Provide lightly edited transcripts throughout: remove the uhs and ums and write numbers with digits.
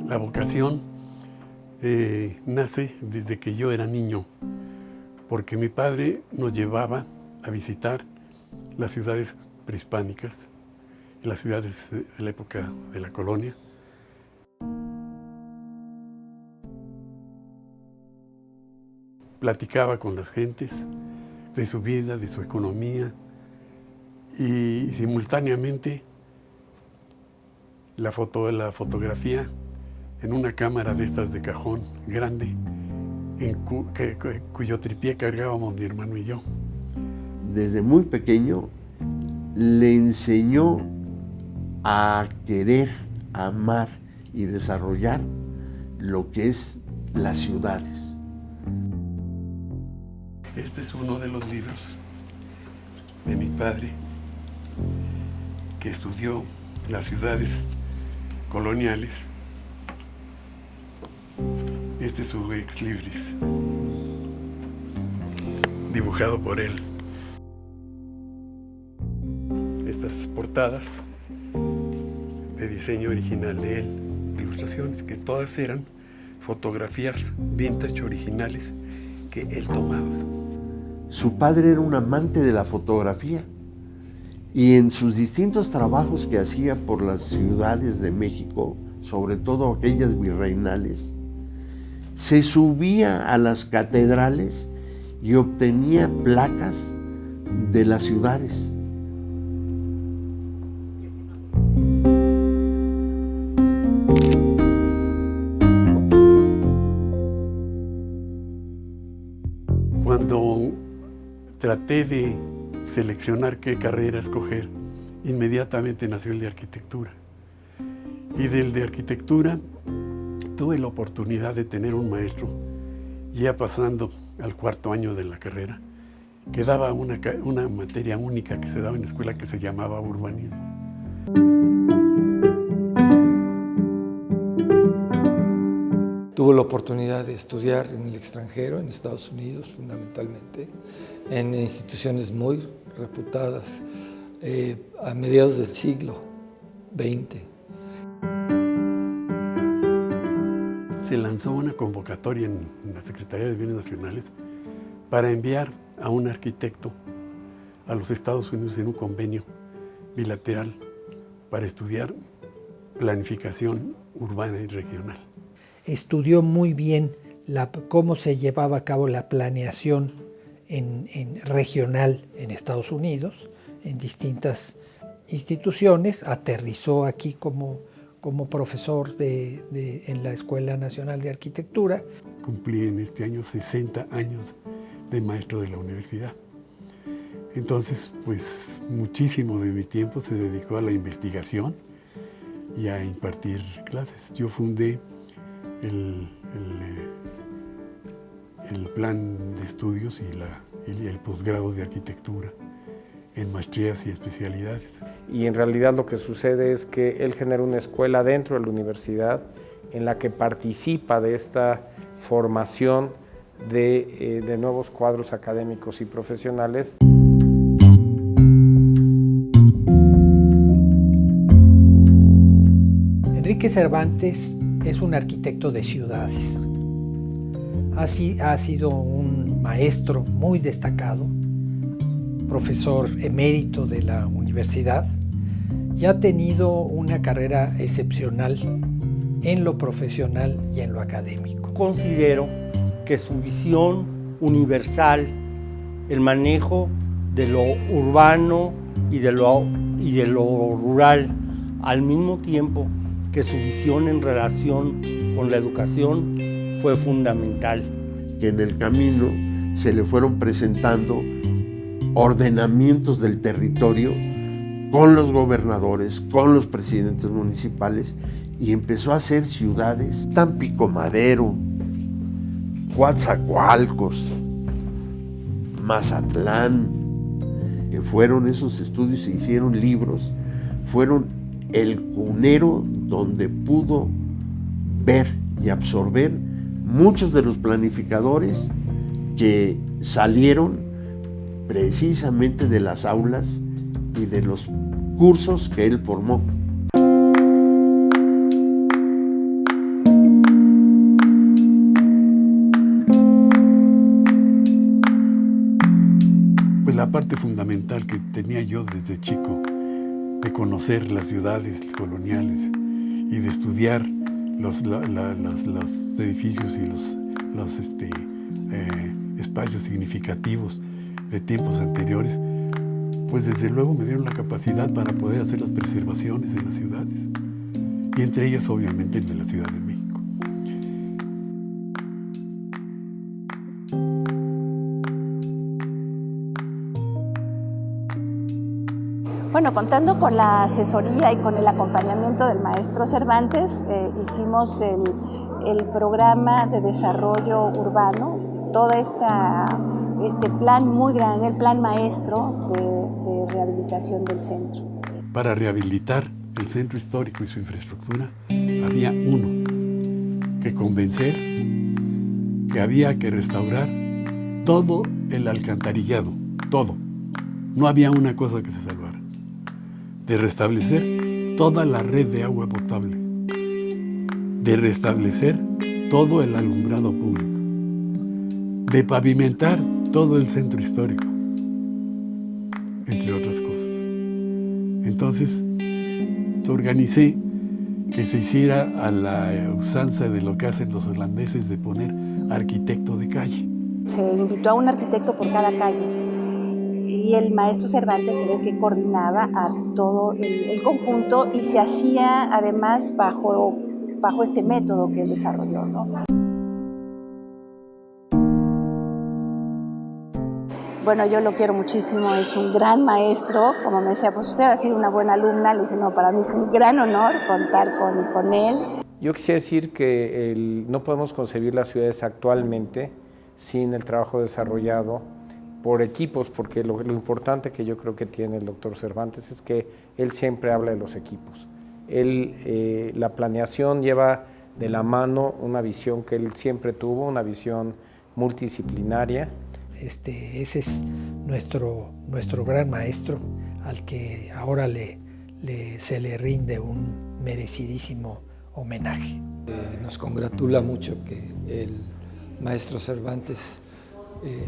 La vocación nace desde que yo era niño, porque mi padre nos llevaba a visitar las ciudades prehispánicas, las ciudades de la época de la colonia. Platicaba con las gentes de su vida, de su economía, y simultáneamente la fotografía en una cámara de estas de cajón grande, cuyo tripié cargábamos mi hermano y yo. Desde muy pequeño le enseñó a querer, amar y desarrollar lo que es las ciudades. Este es uno de los libros de mi padre, que estudió las ciudades coloniales. Este es su ex libris, dibujado por él. Estas portadas de diseño original de él, de ilustraciones, que todas eran fotografías vintage originales que él tomaba. Su padre era un amante de la fotografía y en sus distintos trabajos que hacía por las ciudades de México, sobre todo aquellas virreinales, se subía a las catedrales y obtenía placas de las ciudades. Cuando traté de seleccionar qué carrera escoger, inmediatamente nació el de arquitectura. Y del de arquitectura tuve la oportunidad de tener un maestro, ya pasando al cuarto año de la carrera, que daba una materia única que se daba en la escuela que se llamaba urbanismo. Tuve la oportunidad de estudiar en el extranjero, en Estados Unidos fundamentalmente, en instituciones muy reputadas a mediados del siglo XX. Se lanzó una convocatoria en la Secretaría de Bienes Nacionales para enviar a un arquitecto a los Estados Unidos en un convenio bilateral para estudiar planificación urbana y regional. Estudió muy bien cómo se llevaba a cabo la planeación regional en Estados Unidos, en distintas instituciones. Aterrizó aquí como profesor en la Escuela Nacional de Arquitectura. Cumplí en este año 60 años de maestro de la universidad. Entonces, pues muchísimo de mi tiempo se dedicó a la investigación y a impartir clases. Yo fundé el plan de estudios y el posgrado de arquitectura en maestrías y especialidades. Y en realidad lo que sucede es que él genera una escuela dentro de la universidad en la que participa de esta formación de nuevos cuadros académicos y profesionales. Enrique Cervantes es un arquitecto de ciudades. Ha sido un maestro muy destacado, profesor emérito de la universidad, y ha tenido una carrera excepcional en lo profesional y en lo académico. Considero que su visión universal, el manejo de lo urbano y de lo rural, al mismo tiempo que su visión en relación con la educación fue fundamental. Que en el camino se le fueron presentando ordenamientos del territorio con los gobernadores, con los presidentes municipales, y empezó a hacer ciudades, Tampico Madero, Coatzacoalcos, Mazatlán, que fueron esos estudios, se hicieron libros, fueron el cunero donde pudo ver y absorber muchos de los planificadores que salieron precisamente de las aulas y de los cursos que él formó. la parte fundamental que tenía yo desde chico, de conocer las ciudades coloniales y de estudiar los edificios y los espacios significativos de tiempos anteriores, pues desde luego me dieron la capacidad para poder hacer las preservaciones en las ciudades, y entre ellas obviamente el de la Ciudad de México. Bueno, contando con la asesoría y con el acompañamiento del maestro Cervantes, hicimos el programa de desarrollo urbano, todo este plan muy grande, el plan maestro de rehabilitación del centro. Para rehabilitar el centro histórico y su infraestructura, había que convencer que había que restaurar todo el alcantarillado, todo. No había una cosa que se salvara. De restablecer toda la red de agua potable, de restablecer todo el alumbrado público, de pavimentar todo el centro histórico, entre otras cosas. Entonces, organicé que se hiciera a la usanza de lo que hacen los holandeses, de poner arquitecto de calle. Se invitó a un arquitecto por cada calle, y el maestro Cervantes era el que coordinaba a todo el conjunto, y se hacía además bajo este método que él desarrolló, ¿no? Bueno, yo lo quiero muchísimo, es un gran maestro. Como me decía, pues usted ha sido una buena alumna. Le dije, no, para mí fue un gran honor contar con él. Yo quisiera decir que no podemos concebir las ciudades actualmente sin el trabajo desarrollado por equipos, porque lo importante que yo creo que tiene el doctor Cervantes es que él siempre habla de los equipos. La planeación lleva de la mano una visión que él siempre tuvo, una visión multidisciplinaria. Ese es nuestro gran maestro, al que ahora se le rinde un merecidísimo homenaje. Nos congratula mucho que el maestro Cervantes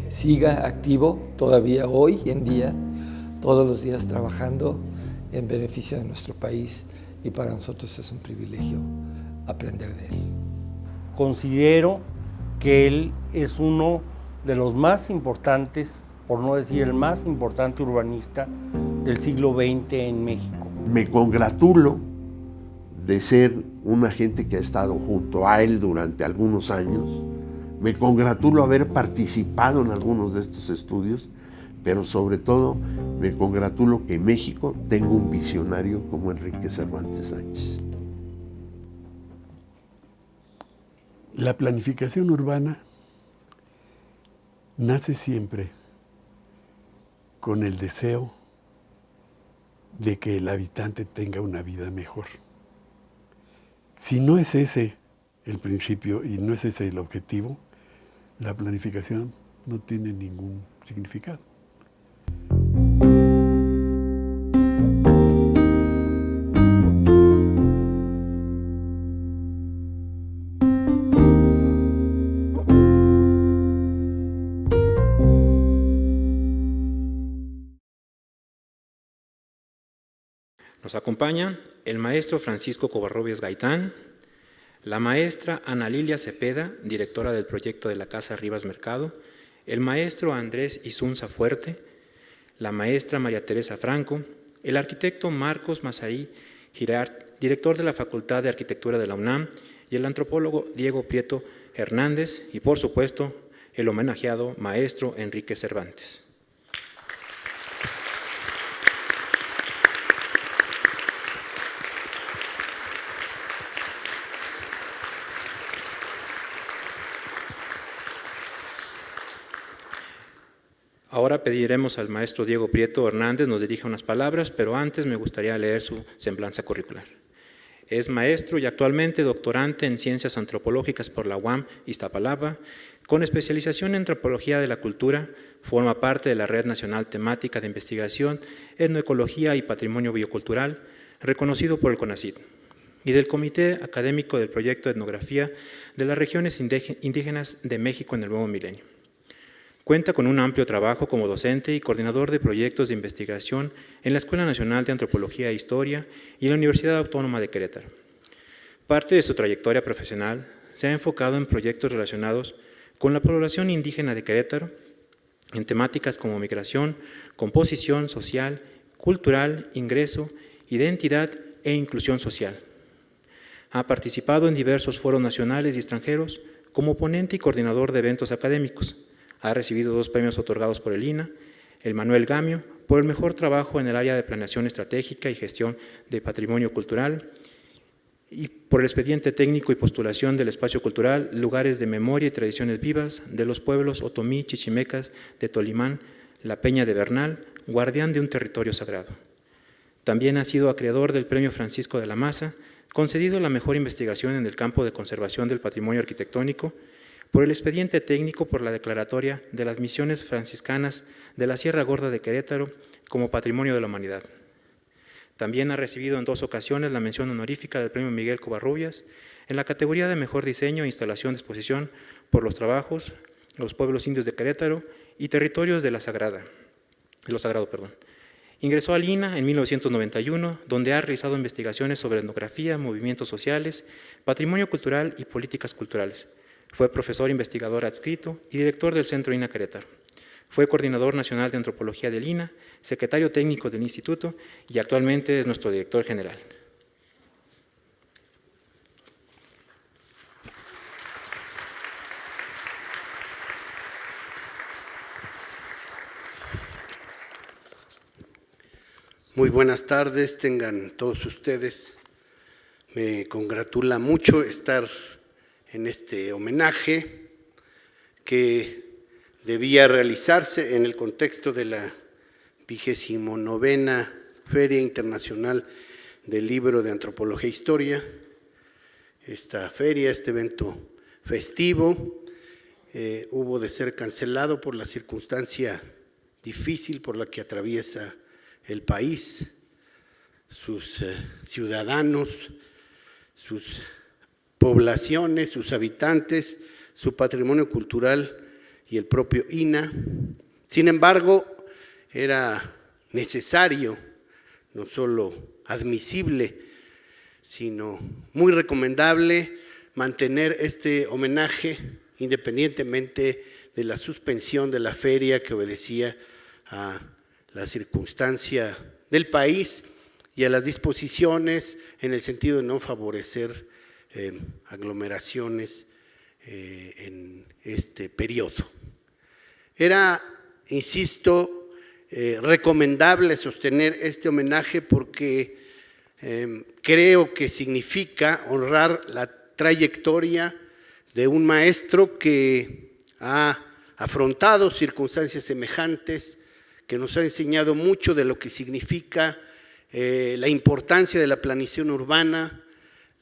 siga activo todavía hoy en día, todos los días trabajando en beneficio de nuestro país, y para nosotros es un privilegio aprender de él. Considero que él es uno de los más importantes, por no decir el más importante urbanista del siglo XX en México. Me congratulo de ser una gente que ha estado junto a él durante algunos años. Me congratulo haber participado en algunos de estos estudios, pero sobre todo me congratulo que México tenga un visionario como Enrique Cervantes Sánchez. La planificación urbana nace siempre con el deseo de que el habitante tenga una vida mejor. Si no es ese el principio y no es ese el objetivo, la planificación no tiene ningún significado. Nos acompañan el maestro Francisco Covarrubias Gaitán, la maestra Ana Lilia Cepeda, directora del proyecto de la Casa Rivas Mercado, el maestro Andrés Isunza Fuerte, la maestra María Teresa Franco, el arquitecto Marcos Mazarí Girard, director de la Facultad de Arquitectura de la UNAM, y el antropólogo Diego Prieto Hernández, y por supuesto, el homenajeado maestro Enrique Cervantes. Ahora pediremos al maestro Diego Prieto Hernández nos dirija unas palabras, pero antes me gustaría leer su semblanza curricular. Es maestro y actualmente doctorante en Ciencias Antropológicas por la UAM Iztapalapa, con especialización en Antropología de la Cultura. Forma parte de la Red Nacional Temática de Investigación, Etnoecología y Patrimonio Biocultural, reconocido por el CONACYT, y del Comité Académico del Proyecto de Etnografía de las Regiones Indígenas de México en el Nuevo Milenio. Cuenta con un amplio trabajo como docente y coordinador de proyectos de investigación en la Escuela Nacional de Antropología e Historia y en la Universidad Autónoma de Querétaro. Parte de su trayectoria profesional se ha enfocado en proyectos relacionados con la población indígena de Querétaro, en temáticas como migración, composición social, cultural, ingreso, identidad e inclusión social. Ha participado en diversos foros nacionales y extranjeros como ponente y coordinador de eventos académicos. Ha recibido 2 premios otorgados por el INAH, el Manuel Gamio, por el mejor trabajo en el área de planeación estratégica y gestión de patrimonio cultural, y por el expediente técnico y postulación del espacio cultural Lugares de Memoria y Tradiciones Vivas de los pueblos otomí chichimecas de Tolimán, La Peña de Bernal, guardián de un territorio sagrado. También ha sido acreedor del Premio Francisco de la Maza, concedido la mejor investigación en el campo de conservación del patrimonio arquitectónico, por el expediente técnico por la declaratoria de las misiones franciscanas de la Sierra Gorda de Querétaro como Patrimonio de la Humanidad. También ha recibido en 2 ocasiones la mención honorífica del Premio Miguel Covarrubias en la categoría de Mejor Diseño e Instalación de Exposición por los trabajos, los pueblos indios de Querétaro y territorios de lo sagrado. Ingresó al INAH en 1991, donde ha realizado investigaciones sobre etnografía, movimientos sociales, patrimonio cultural y políticas culturales. Fue profesor investigador adscrito y director del Centro INAH Querétaro. Fue coordinador nacional de antropología del INAH, secretario técnico del instituto y actualmente es nuestro director general. Muy buenas tardes, tengan todos ustedes. Me congratula mucho estar en este homenaje que debía realizarse en el contexto de la 29ª Feria Internacional del Libro de Antropología e Historia. Esta feria, este evento festivo, hubo de ser cancelado por la circunstancia difícil por la que atraviesa el país, sus ciudadanos, sus poblaciones, sus habitantes, su patrimonio cultural y el propio INAH. Sin embargo, era necesario, no solo admisible, sino muy recomendable mantener este homenaje independientemente de la suspensión de la feria que obedecía a la circunstancia del país y a las disposiciones en el sentido de no favorecer aglomeraciones en este periodo. Era, insisto, recomendable sostener este homenaje porque creo que significa honrar la trayectoria de un maestro que ha afrontado circunstancias semejantes, que nos ha enseñado mucho de lo que significa la importancia de la planeación urbana,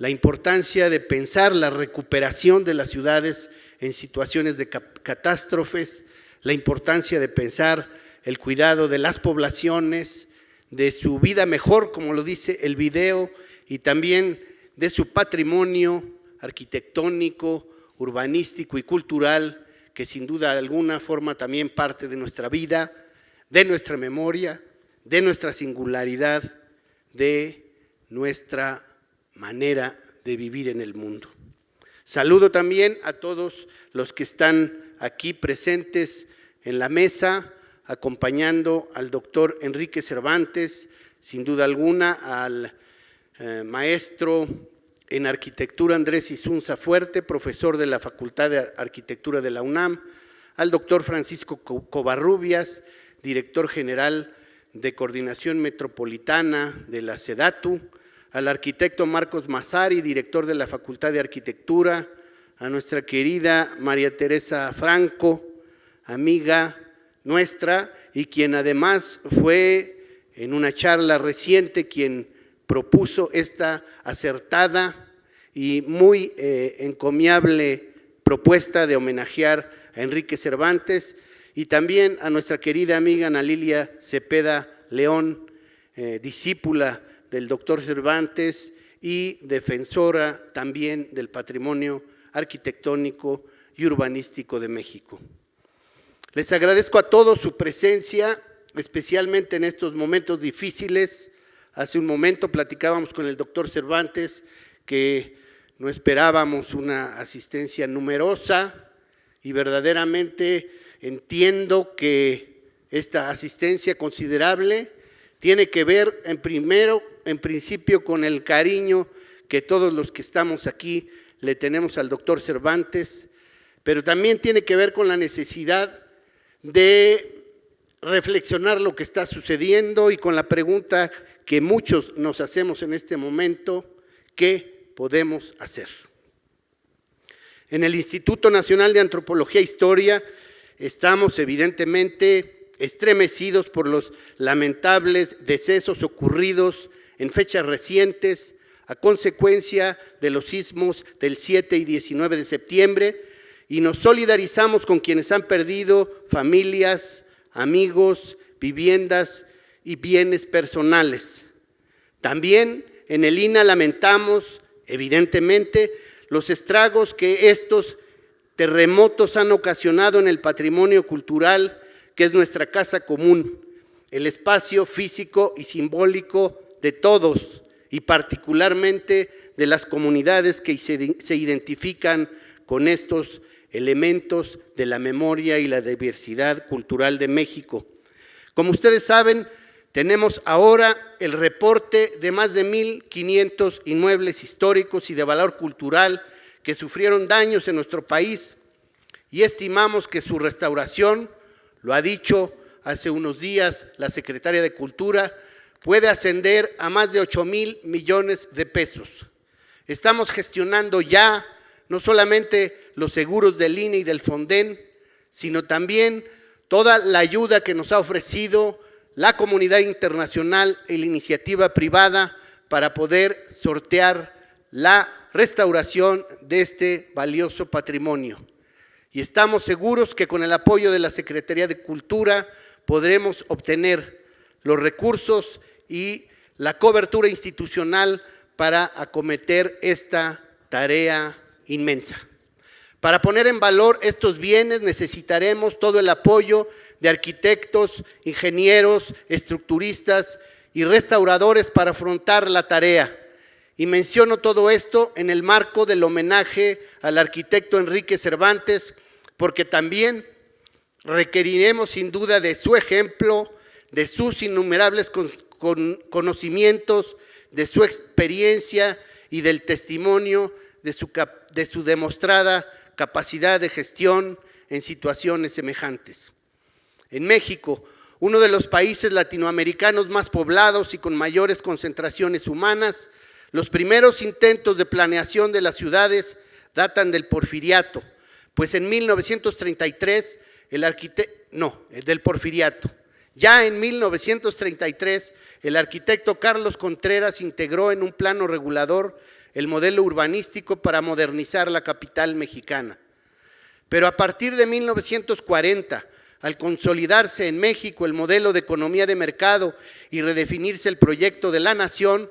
la importancia de pensar la recuperación de las ciudades en situaciones de catástrofes, la importancia de pensar el cuidado de las poblaciones, de su vida mejor, como lo dice el video, y también de su patrimonio arquitectónico, urbanístico y cultural, que sin duda alguna forma también parte de nuestra vida, de nuestra memoria, de nuestra singularidad, de nuestra manera de vivir en el mundo. Saludo también a todos los que están aquí presentes en la mesa, acompañando al doctor Enrique Cervantes, sin duda alguna, al maestro en arquitectura Andrés Isunza Fuerte, profesor de la Facultad de Arquitectura de la UNAM, al doctor Francisco Covarrubias, director general de Coordinación Metropolitana de la SEDATU, al arquitecto Marcos Massari, director de la Facultad de Arquitectura, a nuestra querida María Teresa Franco, amiga nuestra, y quien además fue en una charla reciente quien propuso esta acertada y muy encomiable propuesta de homenajear a Enrique Cervantes, y también a nuestra querida amiga Ana Lilia Cepeda León, discípula del doctor Cervantes y defensora también del patrimonio arquitectónico y urbanístico de México. Les agradezco a todos su presencia, especialmente en estos momentos difíciles. Hace un momento platicábamos con el doctor Cervantes que no esperábamos una asistencia numerosa y verdaderamente entiendo que esta asistencia considerable tiene que ver en principio con el cariño que todos los que estamos aquí le tenemos al doctor Cervantes, pero también tiene que ver con la necesidad de reflexionar lo que está sucediendo y con la pregunta que muchos nos hacemos en este momento: ¿qué podemos hacer? En el Instituto Nacional de Antropología e Historia estamos evidentemente estremecidos por los lamentables decesos ocurridos en fechas recientes a consecuencia de los sismos del 7 y 19 de septiembre y nos solidarizamos con quienes han perdido familias, amigos, viviendas y bienes personales. También en el INA lamentamos, evidentemente, los estragos que estos terremotos han ocasionado en el patrimonio cultural, que es nuestra casa común, el espacio físico y simbólico de todos, y particularmente de las comunidades que se identifican con estos elementos de la memoria y la diversidad cultural de México. Como ustedes saben, tenemos ahora el reporte de más de 1,500 inmuebles históricos y de valor cultural que sufrieron daños en nuestro país y estimamos que su restauración, lo ha dicho hace unos días la secretaria de Cultura, puede ascender a más de 8,000 millones de pesos. Estamos gestionando ya no solamente los seguros del INE y del Fonden, sino también toda la ayuda que nos ha ofrecido la comunidad internacional y la iniciativa privada para poder sortear la restauración de este valioso patrimonio. Y estamos seguros que con el apoyo de la Secretaría de Cultura podremos obtener los recursos y la cobertura institucional para acometer esta tarea inmensa. Para poner en valor estos bienes necesitaremos todo el apoyo de arquitectos, ingenieros, estructuristas y restauradores para afrontar la tarea. Y menciono todo esto en el marco del homenaje al arquitecto Enrique Cervantes, porque también requeriremos sin duda de su ejemplo, de sus innumerables conocimientos, de su experiencia y del testimonio de su demostrada capacidad de gestión en situaciones semejantes. En México, uno de los países latinoamericanos más poblados y con mayores concentraciones humanas, los primeros intentos de planeación de las ciudades datan del Porfiriato, pues en 1933 del Porfiriato. Ya en 1933, el arquitecto Carlos Contreras integró en un plano regulador el modelo urbanístico para modernizar la capital mexicana. Pero a partir de 1940, al consolidarse en México el modelo de economía de mercado y redefinirse el proyecto de la nación,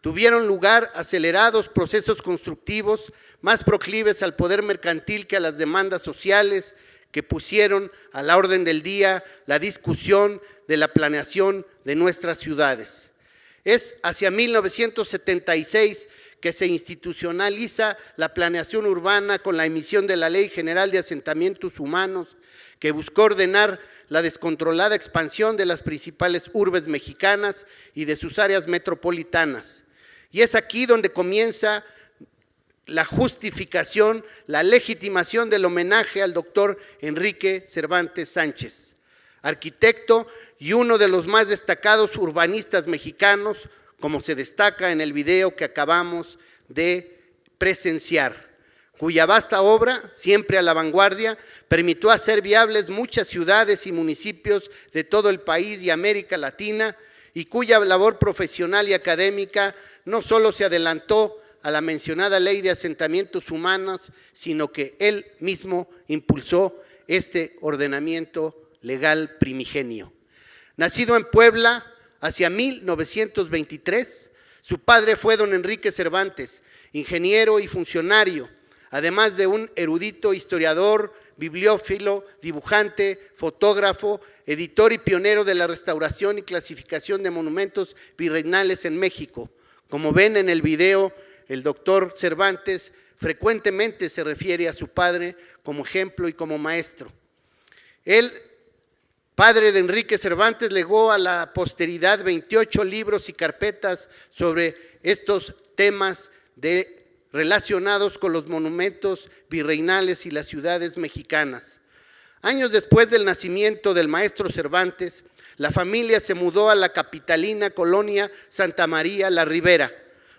tuvieron lugar acelerados procesos constructivos más proclives al poder mercantil que a las demandas sociales que pusieron a la orden del día la discusión de la planeación de nuestras ciudades. Es hacia 1976 que se institucionaliza la planeación urbana con la emisión de la Ley General de Asentamientos Humanos, que buscó ordenar la descontrolada expansión de las principales urbes mexicanas y de sus áreas metropolitanas. Y es aquí donde comienza la justificación, la legitimación del homenaje al doctor Enrique Cervantes Sánchez, arquitecto y uno de los más destacados urbanistas mexicanos, como se destaca en el video que acabamos de presenciar, cuya vasta obra, siempre a la vanguardia, permitió hacer viables muchas ciudades y municipios de todo el país y América Latina, y cuya labor profesional y académica no solo se adelantó a la mencionada Ley de Asentamientos Humanos, sino que él mismo impulsó este ordenamiento legal primigenio. Nacido en Puebla hacia 1923, su padre fue don Enrique Cervantes, ingeniero y funcionario, además de un erudito historiador, bibliófilo, dibujante, fotógrafo, editor y pionero de la restauración y clasificación de monumentos virreinales en México. Como ven en el video, el doctor Cervantes frecuentemente se refiere a su padre como ejemplo y como maestro. Él, padre de Enrique Cervantes, legó a la posteridad 28 libros y carpetas sobre estos temas relacionados con los monumentos virreinales y las ciudades mexicanas. Años después del nacimiento del maestro Cervantes, la familia se mudó a la capitalina colonia Santa María la Ribera,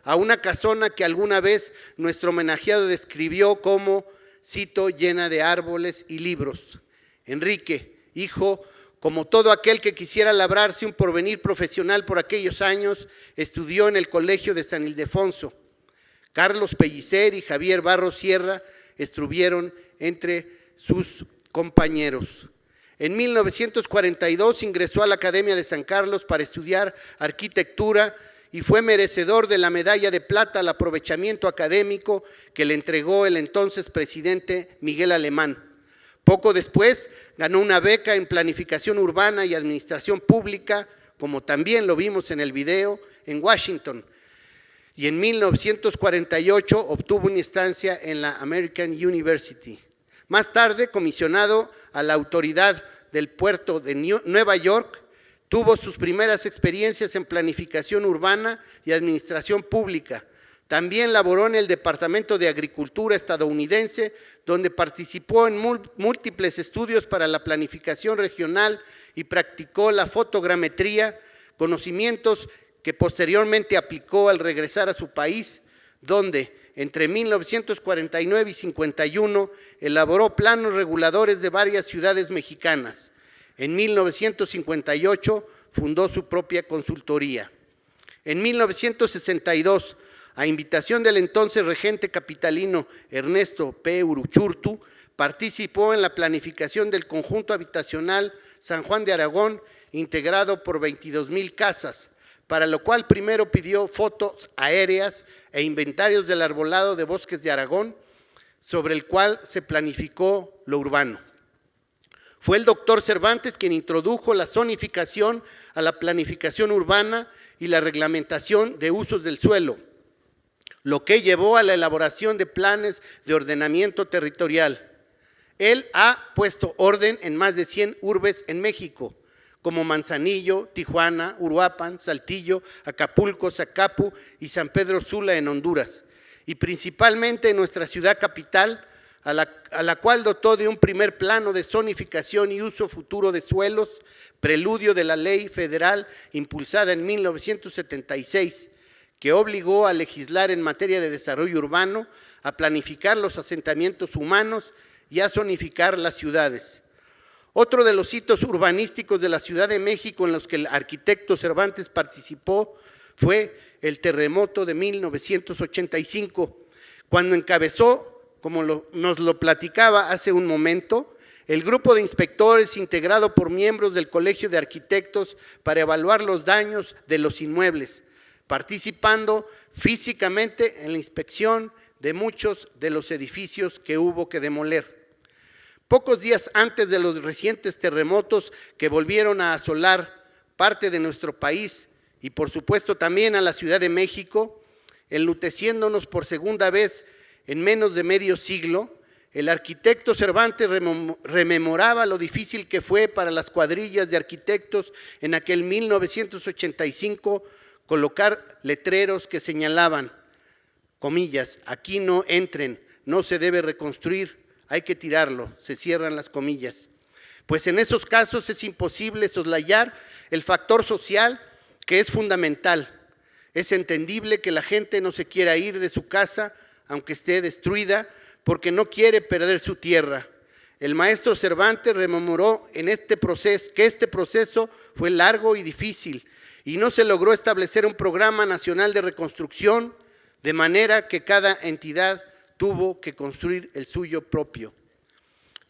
a una casona que alguna vez nuestro homenajeado describió como, cito, llena de árboles y libros. Enrique, hijo, como todo aquel que quisiera labrarse un porvenir profesional por aquellos años, estudió en el Colegio de San Ildefonso. Carlos Pellicer y Javier Barros Sierra estuvieron entre sus compañeros. En 1942 ingresó a la Academia de San Carlos para estudiar arquitectura y fue merecedor de la medalla de plata al aprovechamiento académico que le entregó el entonces presidente Miguel Alemán. Poco después ganó una beca en planificación urbana y administración pública, como también lo vimos en el video, en Washington. Y en 1948 obtuvo una estancia en la American University. Más tarde, comisionado a la autoridad del puerto de Nueva York, tuvo sus primeras experiencias en planificación urbana y administración pública. También laboró en el Departamento de Agricultura estadounidense, donde participó en múltiples estudios para la planificación regional y practicó la fotogrametría, conocimientos que posteriormente aplicó al regresar a su país, donde entre 1949 y 51 elaboró planos reguladores de varias ciudades mexicanas. En 1958 fundó su propia consultoría. En 1962, a invitación del entonces regente capitalino Ernesto P. Uruchurtu, participó en la planificación del conjunto habitacional San Juan de Aragón, integrado por 22,000 casas, para lo cual primero pidió fotos aéreas e inventarios del arbolado de bosques de Aragón, sobre el cual se planificó lo urbano. Fue el doctor Cervantes quien introdujo la zonificación a la planificación urbana y la reglamentación de usos del suelo, lo que llevó a la elaboración de planes de ordenamiento territorial. Él ha puesto orden en más de 100 urbes en México, como Manzanillo, Tijuana, Uruapan, Saltillo, Acapulco, Zacapu y San Pedro Sula en Honduras, y principalmente en nuestra ciudad capital, a la cual dotó de un primer plano de zonificación y uso futuro de suelos, preludio de la ley federal impulsada en 1976, que obligó a legislar en materia de desarrollo urbano, a planificar los asentamientos humanos y a zonificar las ciudades. Otro de los hitos urbanísticos de la Ciudad de México en los que el arquitecto Cervantes participó fue el terremoto de 1985, cuando encabezó, como nos lo platicaba hace un momento, el grupo de inspectores integrado por miembros del Colegio de Arquitectos para evaluar los daños de los inmuebles, participando físicamente en la inspección de muchos de los edificios que hubo que demoler. Pocos días antes de los recientes terremotos que volvieron a asolar parte de nuestro país y por supuesto también a la Ciudad de México, enluteciéndonos por segunda vez en menos de medio siglo, el arquitecto Cervantes rememoraba lo difícil que fue para las cuadrillas de arquitectos en aquel 1985 colocar letreros que señalaban, comillas, aquí no entren, no se debe reconstruir, hay que tirarlo, se cierran las comillas. Pues en esos casos es imposible soslayar el factor social que es fundamental. Es entendible que la gente no se quiera ir de su casa, aunque esté destruida, porque no quiere perder su tierra. El maestro Cervantes rememoró en este proceso fue largo y difícil, y no se logró establecer un programa nacional de reconstrucción, de manera que cada entidad tuvo que construir el suyo propio.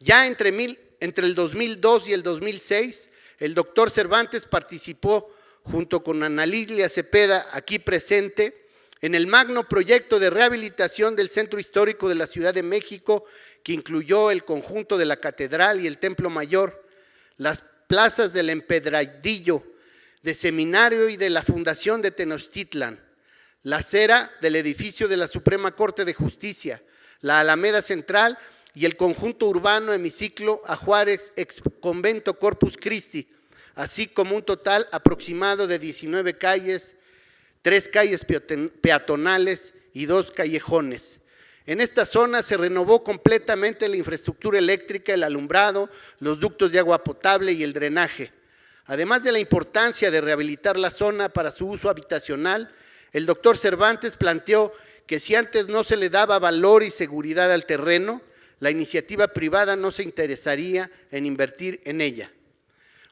Ya entre el 2002 y el 2006, el doctor Cervantes participó junto con Ana Lilia Cepeda, aquí presente, En el magno proyecto de rehabilitación del Centro Histórico de la Ciudad de México, que incluyó el conjunto de la Catedral y el Templo Mayor, las plazas del Empedradillo, de Seminario y de la Fundación de Tenochtitlan, la acera del edificio de la Suprema Corte de Justicia, la Alameda Central y el conjunto urbano hemiciclo a Juárez ex convento Corpus Christi, así como un total aproximado de 19 calles, 3 calles peatonales y 2 callejones. En esta zona se renovó completamente la infraestructura eléctrica, el alumbrado, los ductos de agua potable y el drenaje. Además de la importancia de rehabilitar la zona para su uso habitacional, el doctor Cervantes planteó que si antes no se le daba valor y seguridad al terreno, la iniciativa privada no se interesaría en invertir en ella.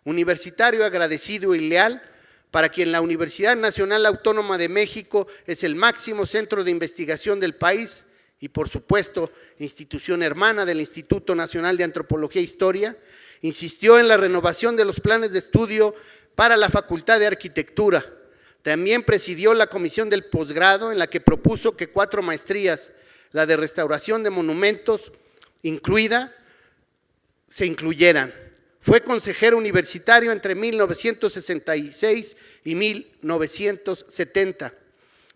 Universitario agradecido y leal, para quien la Universidad Nacional Autónoma de México es el máximo centro de investigación del país y, por supuesto, institución hermana del Instituto Nacional de Antropología e Historia, insistió en la renovación de los planes de estudio para la Facultad de Arquitectura. También presidió la comisión del posgrado en la que propuso que 4 maestrías, la de restauración de monumentos incluida, se incluyeran. Fue consejero universitario entre 1966 y 1970.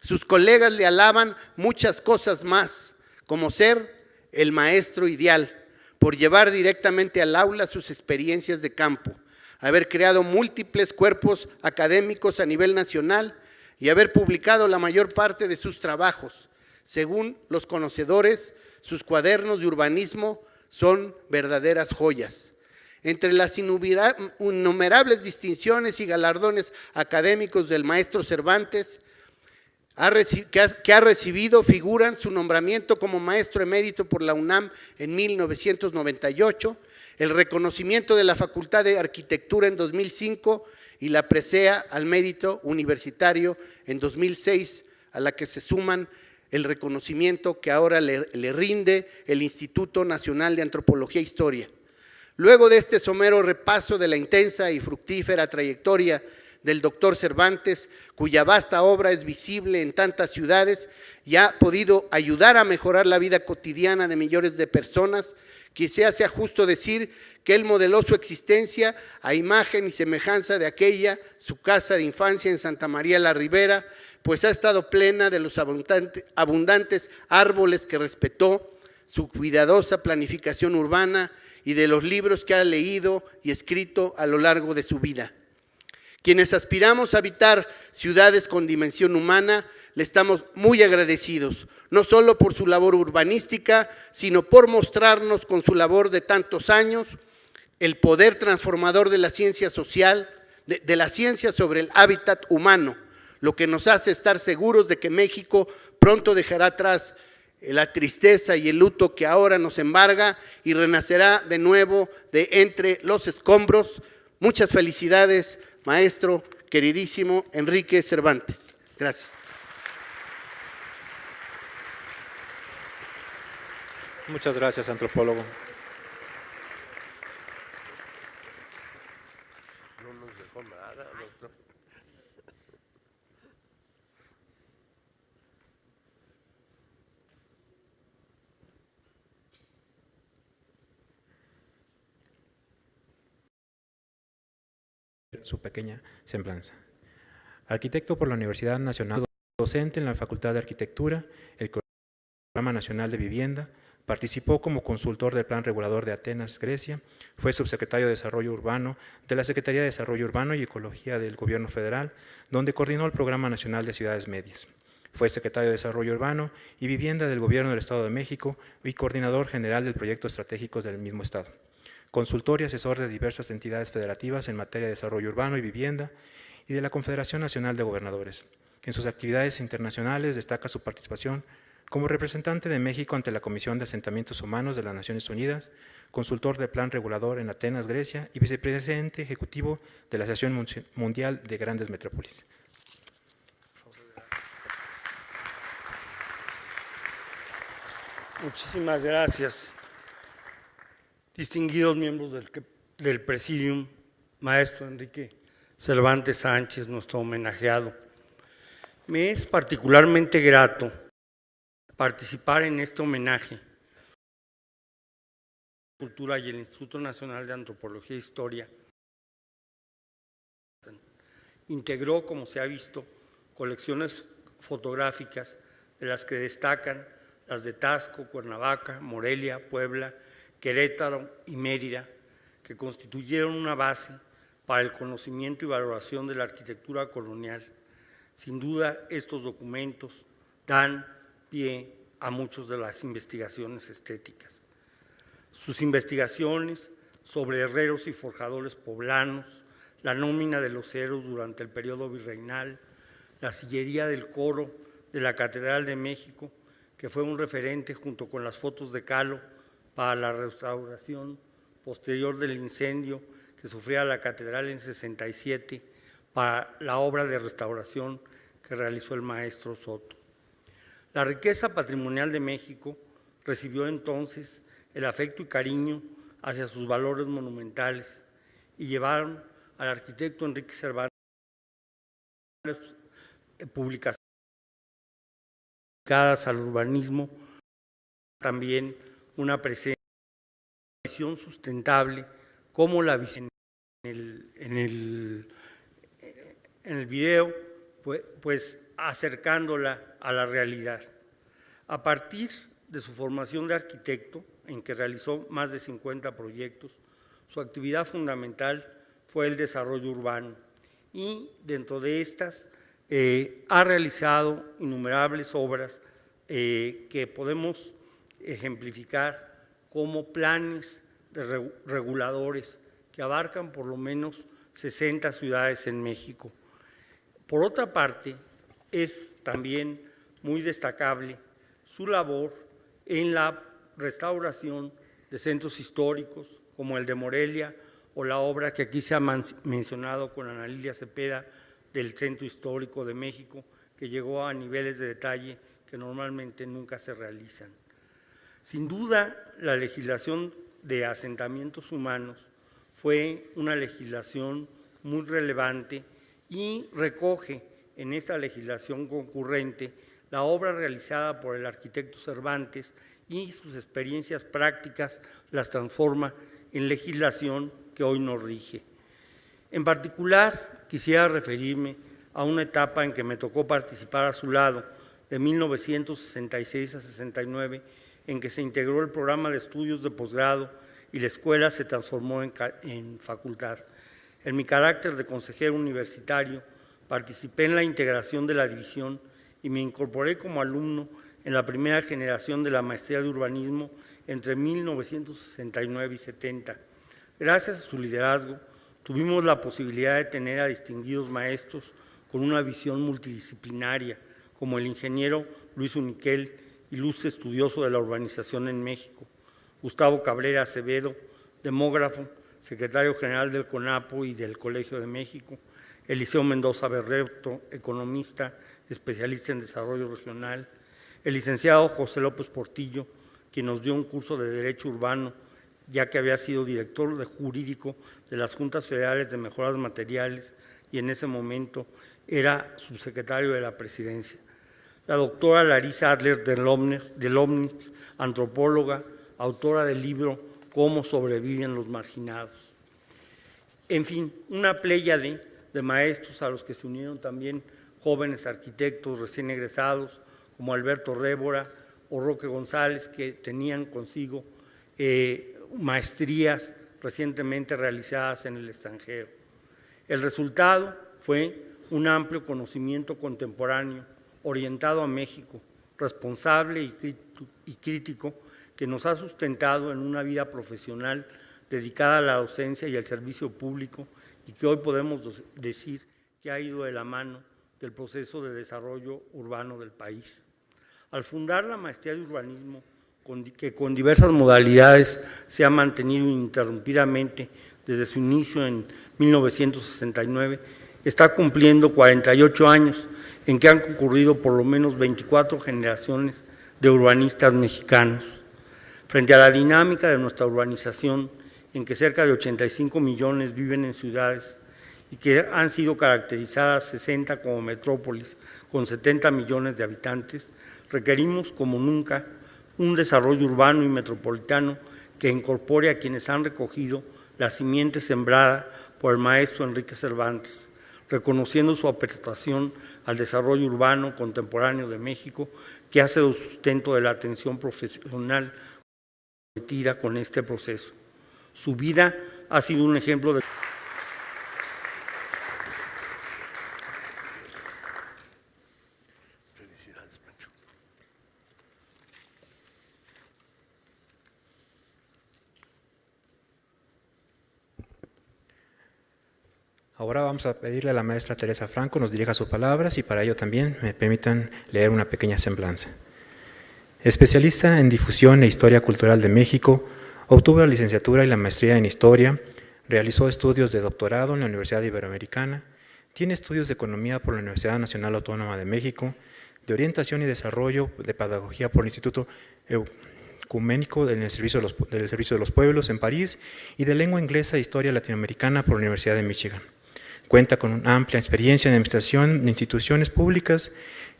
Sus colegas le alaban muchas cosas más, como ser el maestro ideal, por llevar directamente al aula sus experiencias de campo, haber creado múltiples cuerpos académicos a nivel nacional y haber publicado la mayor parte de sus trabajos. Según los conocedores, sus cuadernos de urbanismo son verdaderas joyas. Entre las innumerables distinciones y galardones académicos del maestro Cervantes que ha recibido figuran su nombramiento como maestro emérito por la UNAM en 1998, el reconocimiento de la Facultad de Arquitectura en 2005 y la presea al mérito universitario en 2006, a la que se suman el reconocimiento que ahora le rinde el Instituto Nacional de Antropología e Historia. Luego de este somero repaso de la intensa y fructífera trayectoria del doctor Cervantes, cuya vasta obra es visible en tantas ciudades y ha podido ayudar a mejorar la vida cotidiana de millones de personas, quizá sea justo decir que él modeló su existencia a imagen y semejanza de aquella, su casa de infancia en Santa María la Ribera, pues ha estado plena de los abundantes árboles que respetó, su cuidadosa planificación urbana y de los libros que ha leído y escrito a lo largo de su vida. Quienes aspiramos a habitar ciudades con dimensión humana, le estamos muy agradecidos, no solo por su labor urbanística, sino por mostrarnos con su labor de tantos años el poder transformador de la ciencia social, de la ciencia sobre el hábitat humano, lo que nos hace estar seguros de que México pronto dejará atrás la tristeza y el luto que ahora nos embarga y renacerá de nuevo de entre los escombros. Muchas felicidades, maestro queridísimo Enrique Cervantes. Gracias. Muchas gracias, antropólogo. No nos dejó nada, doctor. Su pequeña semblanza. Arquitecto por la Universidad Nacional, docente en la Facultad de Arquitectura, el Programa Nacional de Vivienda, participó como consultor del Plan Regulador de Atenas, Grecia, fue subsecretario de Desarrollo Urbano de la Secretaría de Desarrollo Urbano y Ecología del Gobierno Federal, donde coordinó el Programa Nacional de Ciudades Medias. Fue secretario de Desarrollo Urbano y Vivienda del Gobierno del Estado de México y coordinador general del proyecto estratégicos del mismo Estado. Consultor y asesor de diversas entidades federativas en materia de desarrollo urbano y vivienda y de la Confederación Nacional de Gobernadores. En sus actividades internacionales destaca su participación como representante de México ante la Comisión de Asentamientos Humanos de las Naciones Unidas, consultor del Plan Regulador en Atenas, Grecia y vicepresidente ejecutivo de la Asociación Mundial de Grandes Metrópolis. Muchísimas gracias. Distinguidos miembros del Presidium, maestro Enrique Cervantes Sánchez, nuestro homenajeado. Me es particularmente grato participar en este homenaje a la Cultura y el Instituto Nacional de Antropología e Historia. Integró, como se ha visto, colecciones fotográficas de las que destacan las de Taxco, Cuernavaca, Morelia, Puebla, Querétaro y Mérida, que constituyeron una base para el conocimiento y valoración de la arquitectura colonial. Sin duda, estos documentos dan pie a muchas de las investigaciones estéticas. Sus investigaciones sobre herreros y forjadores poblanos, la nómina de los héroes durante el periodo virreinal, la sillería del coro de la Catedral de México, que fue un referente junto con las fotos de Kahlo para la restauración posterior del incendio que sufría la catedral en 67 para la obra de restauración que realizó el maestro Soto. La riqueza patrimonial de México recibió entonces el afecto y cariño hacia sus valores monumentales y llevaron al arquitecto Enrique Cervantes publicaciones dedicadas al urbanismo, también una presencia sustentable como la visión en el video, pues acercándola a la realidad. A partir de su formación de arquitecto, en que realizó más de 50 proyectos, su actividad fundamental fue el desarrollo urbano y dentro de estas ha realizado innumerables obras que podemos ejemplificar como planes reguladores que abarcan por lo menos 60 ciudades en México. Por otra parte, es también muy destacable su labor en la restauración de centros históricos como el de Morelia o la obra que aquí se ha mencionado con Ana Lilia Cepeda del Centro Histórico de México, que llegó a niveles de detalle que normalmente nunca se realizan. Sin duda, la legislación de asentamientos humanos fue una legislación muy relevante y recoge en esta legislación concurrente la obra realizada por el arquitecto Cervantes y sus experiencias prácticas las transforma en legislación que hoy nos rige. En particular, quisiera referirme a una etapa en que me tocó participar a su lado, de 1966 a 69, en que se integró el programa de estudios de posgrado y la escuela se transformó en facultad. En mi carácter de consejero universitario, participé en la integración de la división y me incorporé como alumno en la primera generación de la maestría de urbanismo entre 1969 y 70. Gracias a su liderazgo, tuvimos la posibilidad de tener a distinguidos maestros con una visión multidisciplinaria, como el ingeniero Luis Uniquel, ilustre estudioso de la urbanización en México, Gustavo Cabrera Acevedo, demógrafo, secretario general del CONAPO y del Colegio de México, Eliseo Mendoza Berreto, economista, especialista en desarrollo regional, el licenciado José López Portillo, quien nos dio un curso de Derecho Urbano, ya que había sido director jurídico de las Juntas Federales de Mejoras Materiales y en ese momento era subsecretario de la Presidencia. La doctora Larisa Adler de Lomnitz, antropóloga, autora del libro Cómo sobreviven los marginados. En fin, una pléyade de maestros a los que se unieron también jóvenes arquitectos recién egresados, como Alberto Révora o Roque González, que tenían consigo maestrías recientemente realizadas en el extranjero. El resultado fue un amplio conocimiento contemporáneo orientado a México, responsable y crítico, que nos ha sustentado en una vida profesional dedicada a la docencia y al servicio público y que hoy podemos decir que ha ido de la mano del proceso de desarrollo urbano del país. Al fundar la maestría de urbanismo, que con diversas modalidades se ha mantenido ininterrumpidamente desde su inicio en 1969, está cumpliendo 48 años en que han concurrido por lo menos 24 generaciones de urbanistas mexicanos. Frente a la dinámica de nuestra urbanización, en que cerca de 85 millones viven en ciudades y que han sido caracterizadas 60 como metrópolis con 70 millones de habitantes, requerimos como nunca un desarrollo urbano y metropolitano que incorpore a quienes han recogido la simiente sembrada por el maestro Enrique Cervantes, reconociendo su aportación al desarrollo urbano contemporáneo de México, que ha sido sustento de la atención profesional comprometida con este proceso. Su vida ha sido un ejemplo de... Ahora vamos a pedirle a la maestra Teresa Franco nos dirija sus palabras y para ello también me permitan leer una pequeña semblanza. Especialista en difusión e historia cultural de México, obtuvo la licenciatura y la maestría en historia, realizó estudios de doctorado en la Universidad Iberoamericana, tiene estudios de economía por la Universidad Nacional Autónoma de México, de orientación y desarrollo de pedagogía por el Instituto Ecuménico del Servicio de los Pueblos en París y de lengua inglesa e historia latinoamericana por la Universidad de Michigan. Cuenta con una amplia experiencia en administración de instituciones públicas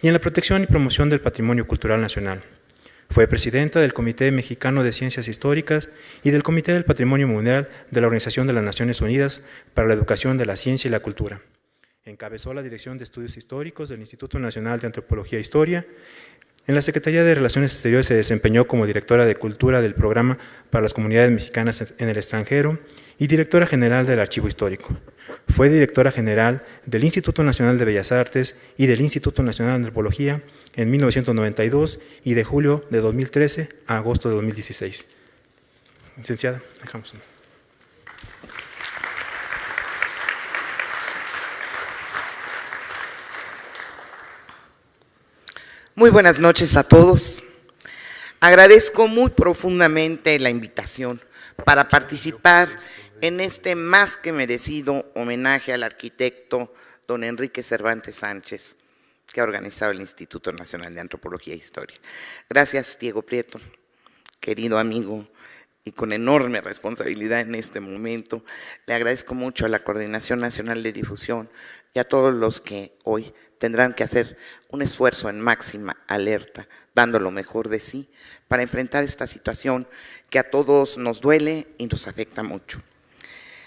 y en la protección y promoción del patrimonio cultural nacional. Fue presidenta del Comité Mexicano de Ciencias Históricas y del Comité del Patrimonio Mundial de la Organización de las Naciones Unidas para la Educación de la Ciencia y la Cultura. Encabezó la Dirección de Estudios Históricos del Instituto Nacional de Antropología e Historia. En la Secretaría de Relaciones Exteriores se desempeñó como directora de Cultura del Programa para las Comunidades Mexicanas en el Extranjero y directora general del Archivo Histórico. Fue directora general del Instituto Nacional de Bellas Artes y del Instituto Nacional de Antropología en 1992 y de julio de 2013 a agosto de 2016. Licenciada, dejamos. Muy buenas noches a todos. Agradezco muy profundamente la invitación para participar en este más que merecido homenaje al arquitecto don Enrique Cervantes Sánchez, que ha organizado el Instituto Nacional de Antropología e Historia. Gracias, Diego Prieto, querido amigo, y con enorme responsabilidad en este momento. Le agradezco mucho a la Coordinación Nacional de Difusión y a todos los que hoy tendrán que hacer un esfuerzo en máxima alerta, dando lo mejor de sí, para enfrentar esta situación que a todos nos duele y nos afecta mucho.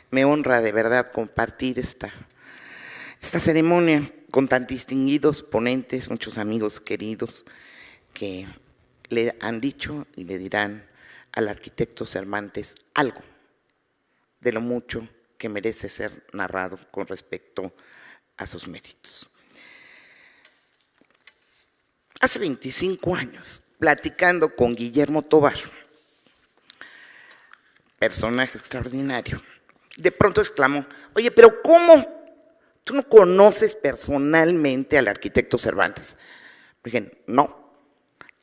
Me honra de verdad compartir esta ceremonia con tan distinguidos ponentes, muchos amigos queridos que le han dicho y le dirán al arquitecto Cervantes algo de lo mucho que merece ser narrado con respecto a sus méritos. Hace 25 años, platicando con Guillermo Tovar, personaje extraordinario, de pronto exclamó: oye, pero ¿cómo? ¿Tú no conoces personalmente al arquitecto Cervantes? Dije, no,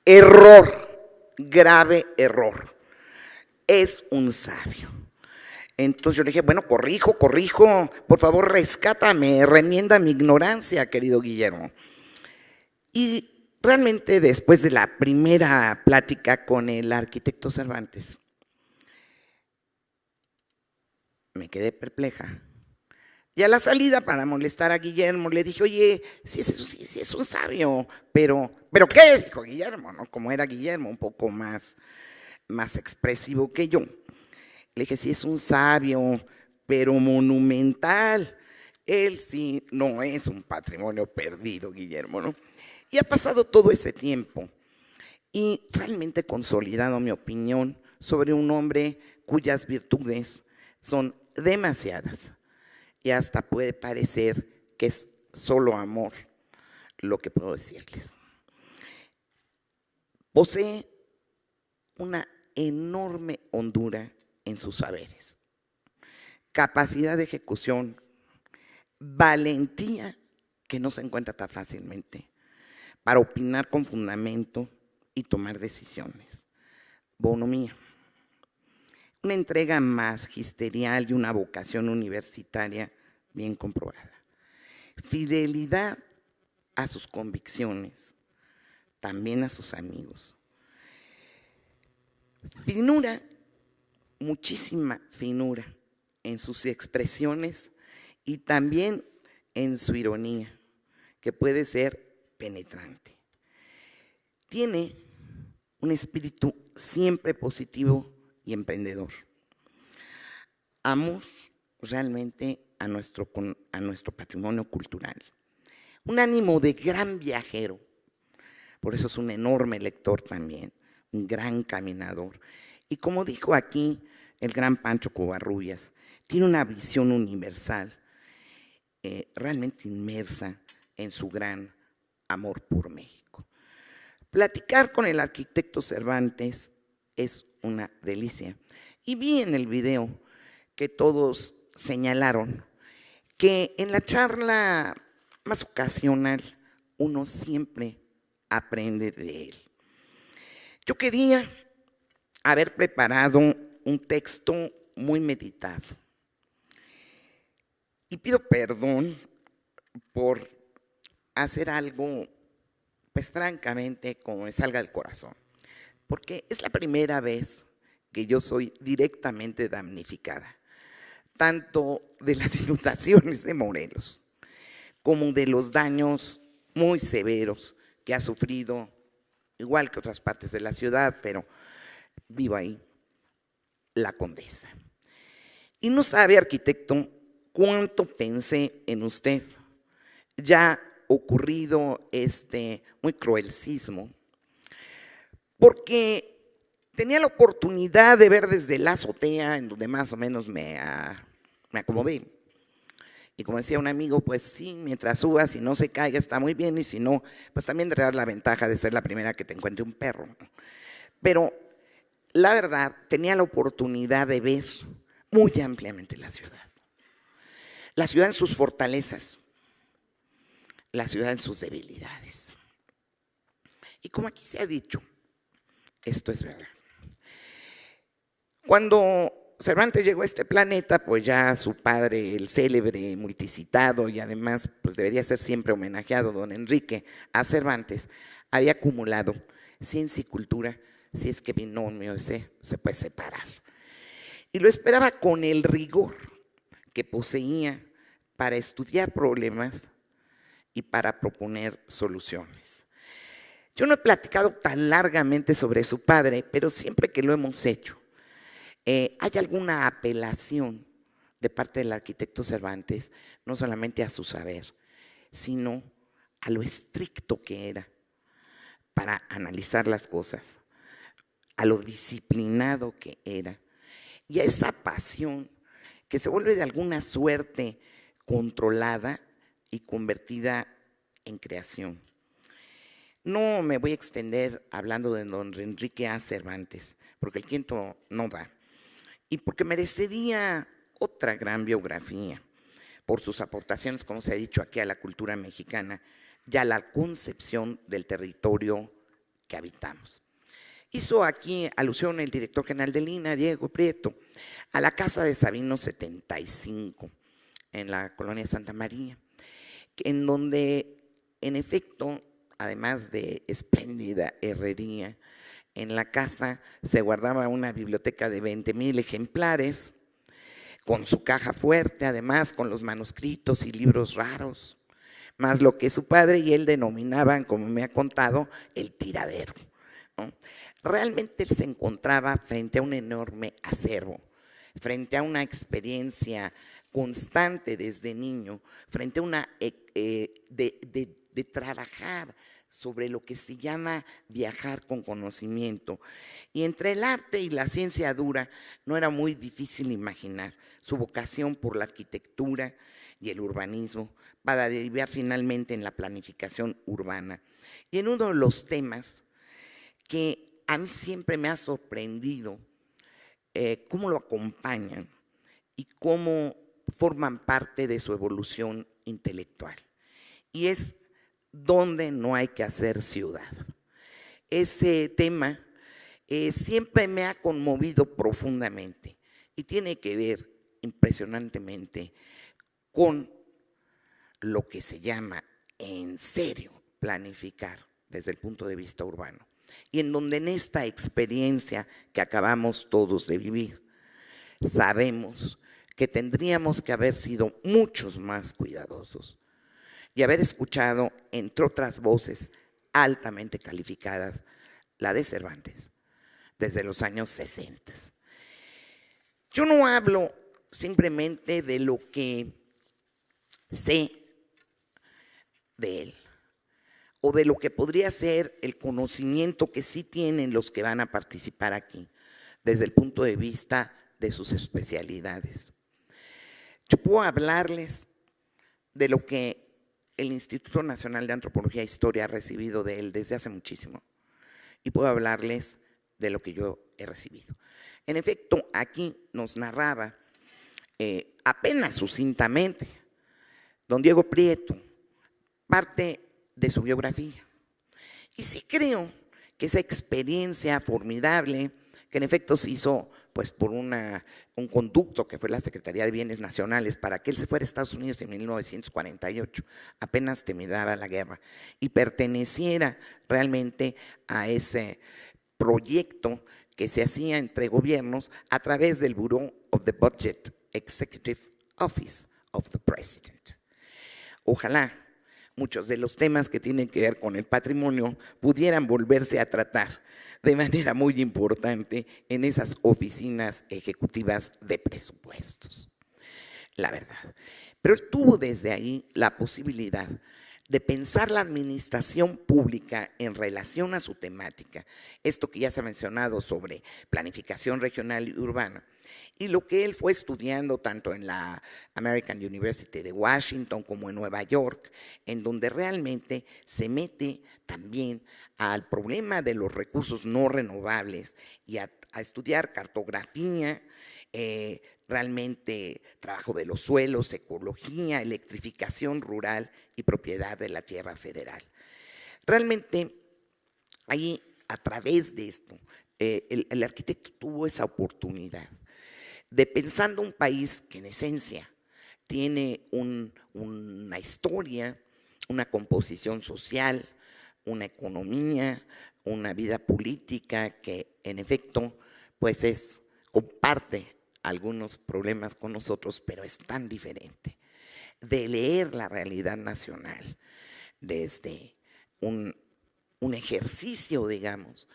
error, grave error, es un sabio. Entonces yo le dije, bueno, corrijo, por favor rescátame, remienda mi ignorancia, querido Guillermo. Y realmente después de la primera plática con el arquitecto Cervantes, me quedé perpleja. Y a la salida, para molestar a Guillermo, le dije, oye, sí es un sabio, pero ¿qué? Dijo Guillermo, ¿no? Como era Guillermo, un poco más expresivo que yo. Le dije, sí es un sabio, pero monumental. Él sí no es un patrimonio perdido, Guillermo, ¿no? Y ha pasado todo ese tiempo y realmente he consolidado mi opinión sobre un hombre cuyas virtudes son demasiadas y hasta puede parecer que es solo amor lo que puedo decirles. Posee una enorme hondura en sus saberes, capacidad de ejecución, valentía que no se encuentra tan fácilmente para opinar con fundamento y tomar decisiones, bonomía, una entrega magisterial y una vocación universitaria bien comprobada, fidelidad a sus convicciones, también a sus amigos, finura, muchísima finura en sus expresiones y también en su ironía, que puede ser penetrante. Tiene un espíritu siempre positivo y emprendedor. Amamos realmente a nuestro patrimonio cultural. Un ánimo de gran viajero, por eso es un enorme lector también, un gran caminador. Y como dijo aquí el gran Pancho Covarrubias, tiene una visión universal, realmente inmersa en su gran amor por México. Platicar con el arquitecto Cervantes es una delicia. Y vi en el video que todos señalaron que en la charla más ocasional uno siempre aprende de él. Yo quería haber preparado un texto muy meditado. Y pido perdón por hacer algo, pues francamente, como me salga del corazón. Porque es la primera vez que yo soy directamente damnificada, tanto de las inundaciones de Morelos, como de los daños muy severos que ha sufrido, igual que otras partes de la ciudad, pero vivo ahí, la Condesa. Y no sabe, arquitecto, cuánto pensé en usted. Ya ocurrido este muy cruel sismo, porque tenía la oportunidad de ver desde la azotea, en donde más o menos me acomodé. Y como decía un amigo, pues sí, mientras subas y no se caiga está muy bien, y si no, pues también te da la ventaja de ser la primera que te encuentre un perro. Pero la verdad, tenía la oportunidad de ver muy ampliamente la ciudad en sus fortalezas, la ciudad en sus debilidades. Y como aquí se ha dicho, esto es verdad. Cuando Cervantes llegó a este planeta, pues ya su padre, el célebre, multicitado y además pues debería ser siempre homenajeado, don Enrique A. Cervantes, había acumulado ciencia y cultura, si es que binomio ese se puede separar. Y lo esperaba con el rigor que poseía para estudiar problemas y para proponer soluciones. Yo no he platicado tan largamente sobre su padre, pero siempre que lo hemos hecho, hay alguna apelación de parte del arquitecto Cervantes, no solamente a su saber, sino a lo estricto que era para analizar las cosas, a lo disciplinado que era, y a esa pasión que se vuelve de alguna suerte controlada y convertida en creación. No me voy a extender hablando de don Enrique A. Cervantes, porque el tiempo no da, y porque merecería otra gran biografía por sus aportaciones, como se ha dicho aquí, a la cultura mexicana y a la concepción del territorio que habitamos. Hizo aquí alusión el director general del INAH, Diego Prieto, a la casa de Sabino 75, en la colonia Santa María, en donde, en efecto, además de espléndida herrería, en la casa se guardaba una biblioteca de 20,000 ejemplares, con su caja fuerte, además con los manuscritos y libros raros, más lo que su padre y él denominaban, como me ha contado, el tiradero, ¿no? Realmente él se encontraba frente a un enorme acervo, frente a una experiencia constante desde niño, frente a una de trabajar sobre lo que se llama viajar con conocimiento. Y entre el arte y la ciencia dura no era muy difícil imaginar su vocación por la arquitectura y el urbanismo para derivar finalmente en la planificación urbana. Y en uno de los temas que a mí siempre me ha sorprendido cómo lo acompañan y cómo forman parte de su evolución intelectual. Y es donde no hay que hacer ciudad. Ese tema siempre me ha conmovido profundamente y tiene que ver impresionantemente con lo que se llama en serio planificar desde el punto de vista urbano. Y en donde en esta experiencia que acabamos todos de vivir, sabemos que tendríamos que haber sido muchos más cuidadosos y haber escuchado, entre otras voces altamente calificadas, la de Cervantes, desde los años 60. Yo no hablo simplemente de lo que sé de él, o de lo que podría ser el conocimiento que sí tienen los que van a participar aquí, desde el punto de vista de sus especialidades. Yo puedo hablarles de lo que el Instituto Nacional de Antropología e Historia ha recibido de él desde hace muchísimo, y puedo hablarles de lo que yo he recibido. En efecto, aquí nos narraba apenas sucintamente don Diego Prieto parte de su biografía. Y sí creo que esa experiencia formidable, que en efecto se hizo pues, por un conducto que fue la Secretaría de Bienes Nacionales para que él se fuera a Estados Unidos en 1948, apenas terminaba la guerra, y perteneciera realmente a ese proyecto que se hacía entre gobiernos a través del Bureau of the Budget Executive Office of the President. Ojalá muchos de los temas que tienen que ver con el patrimonio pudieran volverse a tratar de manera muy importante en esas oficinas ejecutivas de presupuestos, la verdad. Pero él tuvo desde ahí la posibilidad de pensar la administración pública en relación a su temática, esto que ya se ha mencionado sobre planificación regional y urbana, y lo que él fue estudiando tanto en la American University de Washington como en Nueva York, en donde realmente se mete también al problema de los recursos no renovables y a estudiar cartografía, realmente trabajo de los suelos, ecología, electrificación rural y propiedad de la tierra federal. Realmente, ahí a través de esto, el arquitecto tuvo esa oportunidad de pensando un país que en esencia tiene una historia, una composición social, una economía, una vida política que en efecto pues comparte algunos problemas con nosotros, pero es tan diferente, de leer la realidad nacional desde un ejercicio, digamos,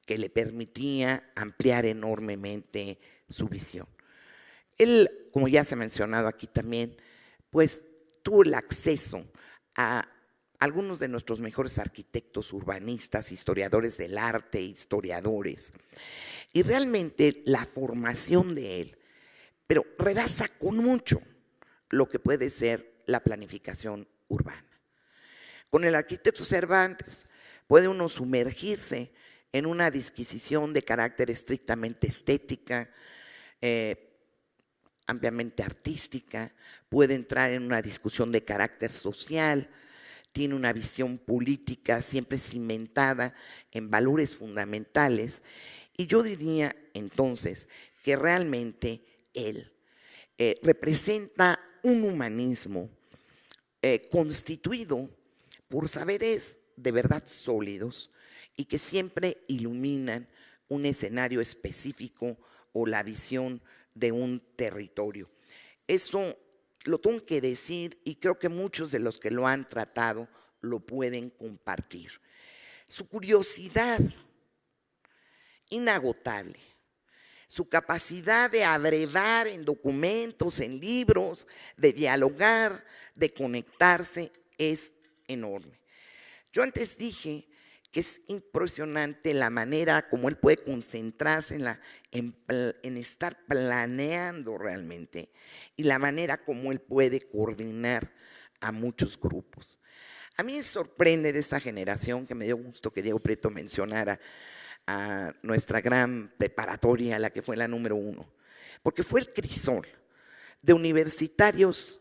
que le permitía ampliar enormemente su visión. Él, como ya se ha mencionado aquí también, pues tuvo el acceso a algunos de nuestros mejores arquitectos urbanistas, historiadores del arte, historiadores, y realmente la formación de él, pero rebasa con mucho lo que puede ser la planificación urbana. Con el arquitecto Cervantes puede uno sumergirse en una disquisición de carácter estrictamente estética, ampliamente artística, puede entrar en una discusión de carácter social, tiene una visión política siempre cimentada en valores fundamentales, y yo diría entonces que realmente él representa un humanismo constituido por saberes de verdad sólidos y que siempre iluminan un escenario específico o la visión de un territorio. Eso lo tengo que decir y creo que muchos de los que lo han tratado lo pueden compartir. Su curiosidad inagotable, su capacidad de abrevar en documentos, en libros, de dialogar, de conectarse, es enorme. Yo antes dije que es impresionante la manera como él puede concentrarse en estar planeando realmente y la manera como él puede coordinar a muchos grupos. A mí me sorprende de esta generación, que me dio gusto que Diego Prieto mencionara a nuestra gran preparatoria, la que fue la número 1, porque fue el crisol de universitarios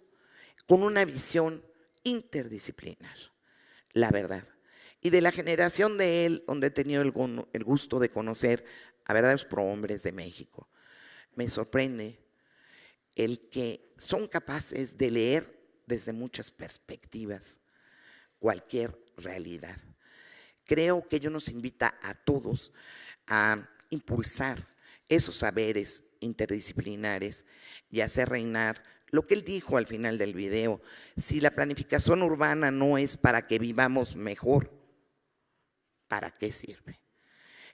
con una visión interdisciplinar, la verdad. Y de la generación de él, donde he tenido el gusto de conocer a verdaderos prohombres de México, me sorprende el que son capaces de leer desde muchas perspectivas cualquier realidad. Creo que ello nos invita a todos a impulsar esos saberes interdisciplinares y hacer reinar lo que él dijo al final del video: si la planificación urbana no es para que vivamos mejor, ¿para qué sirve?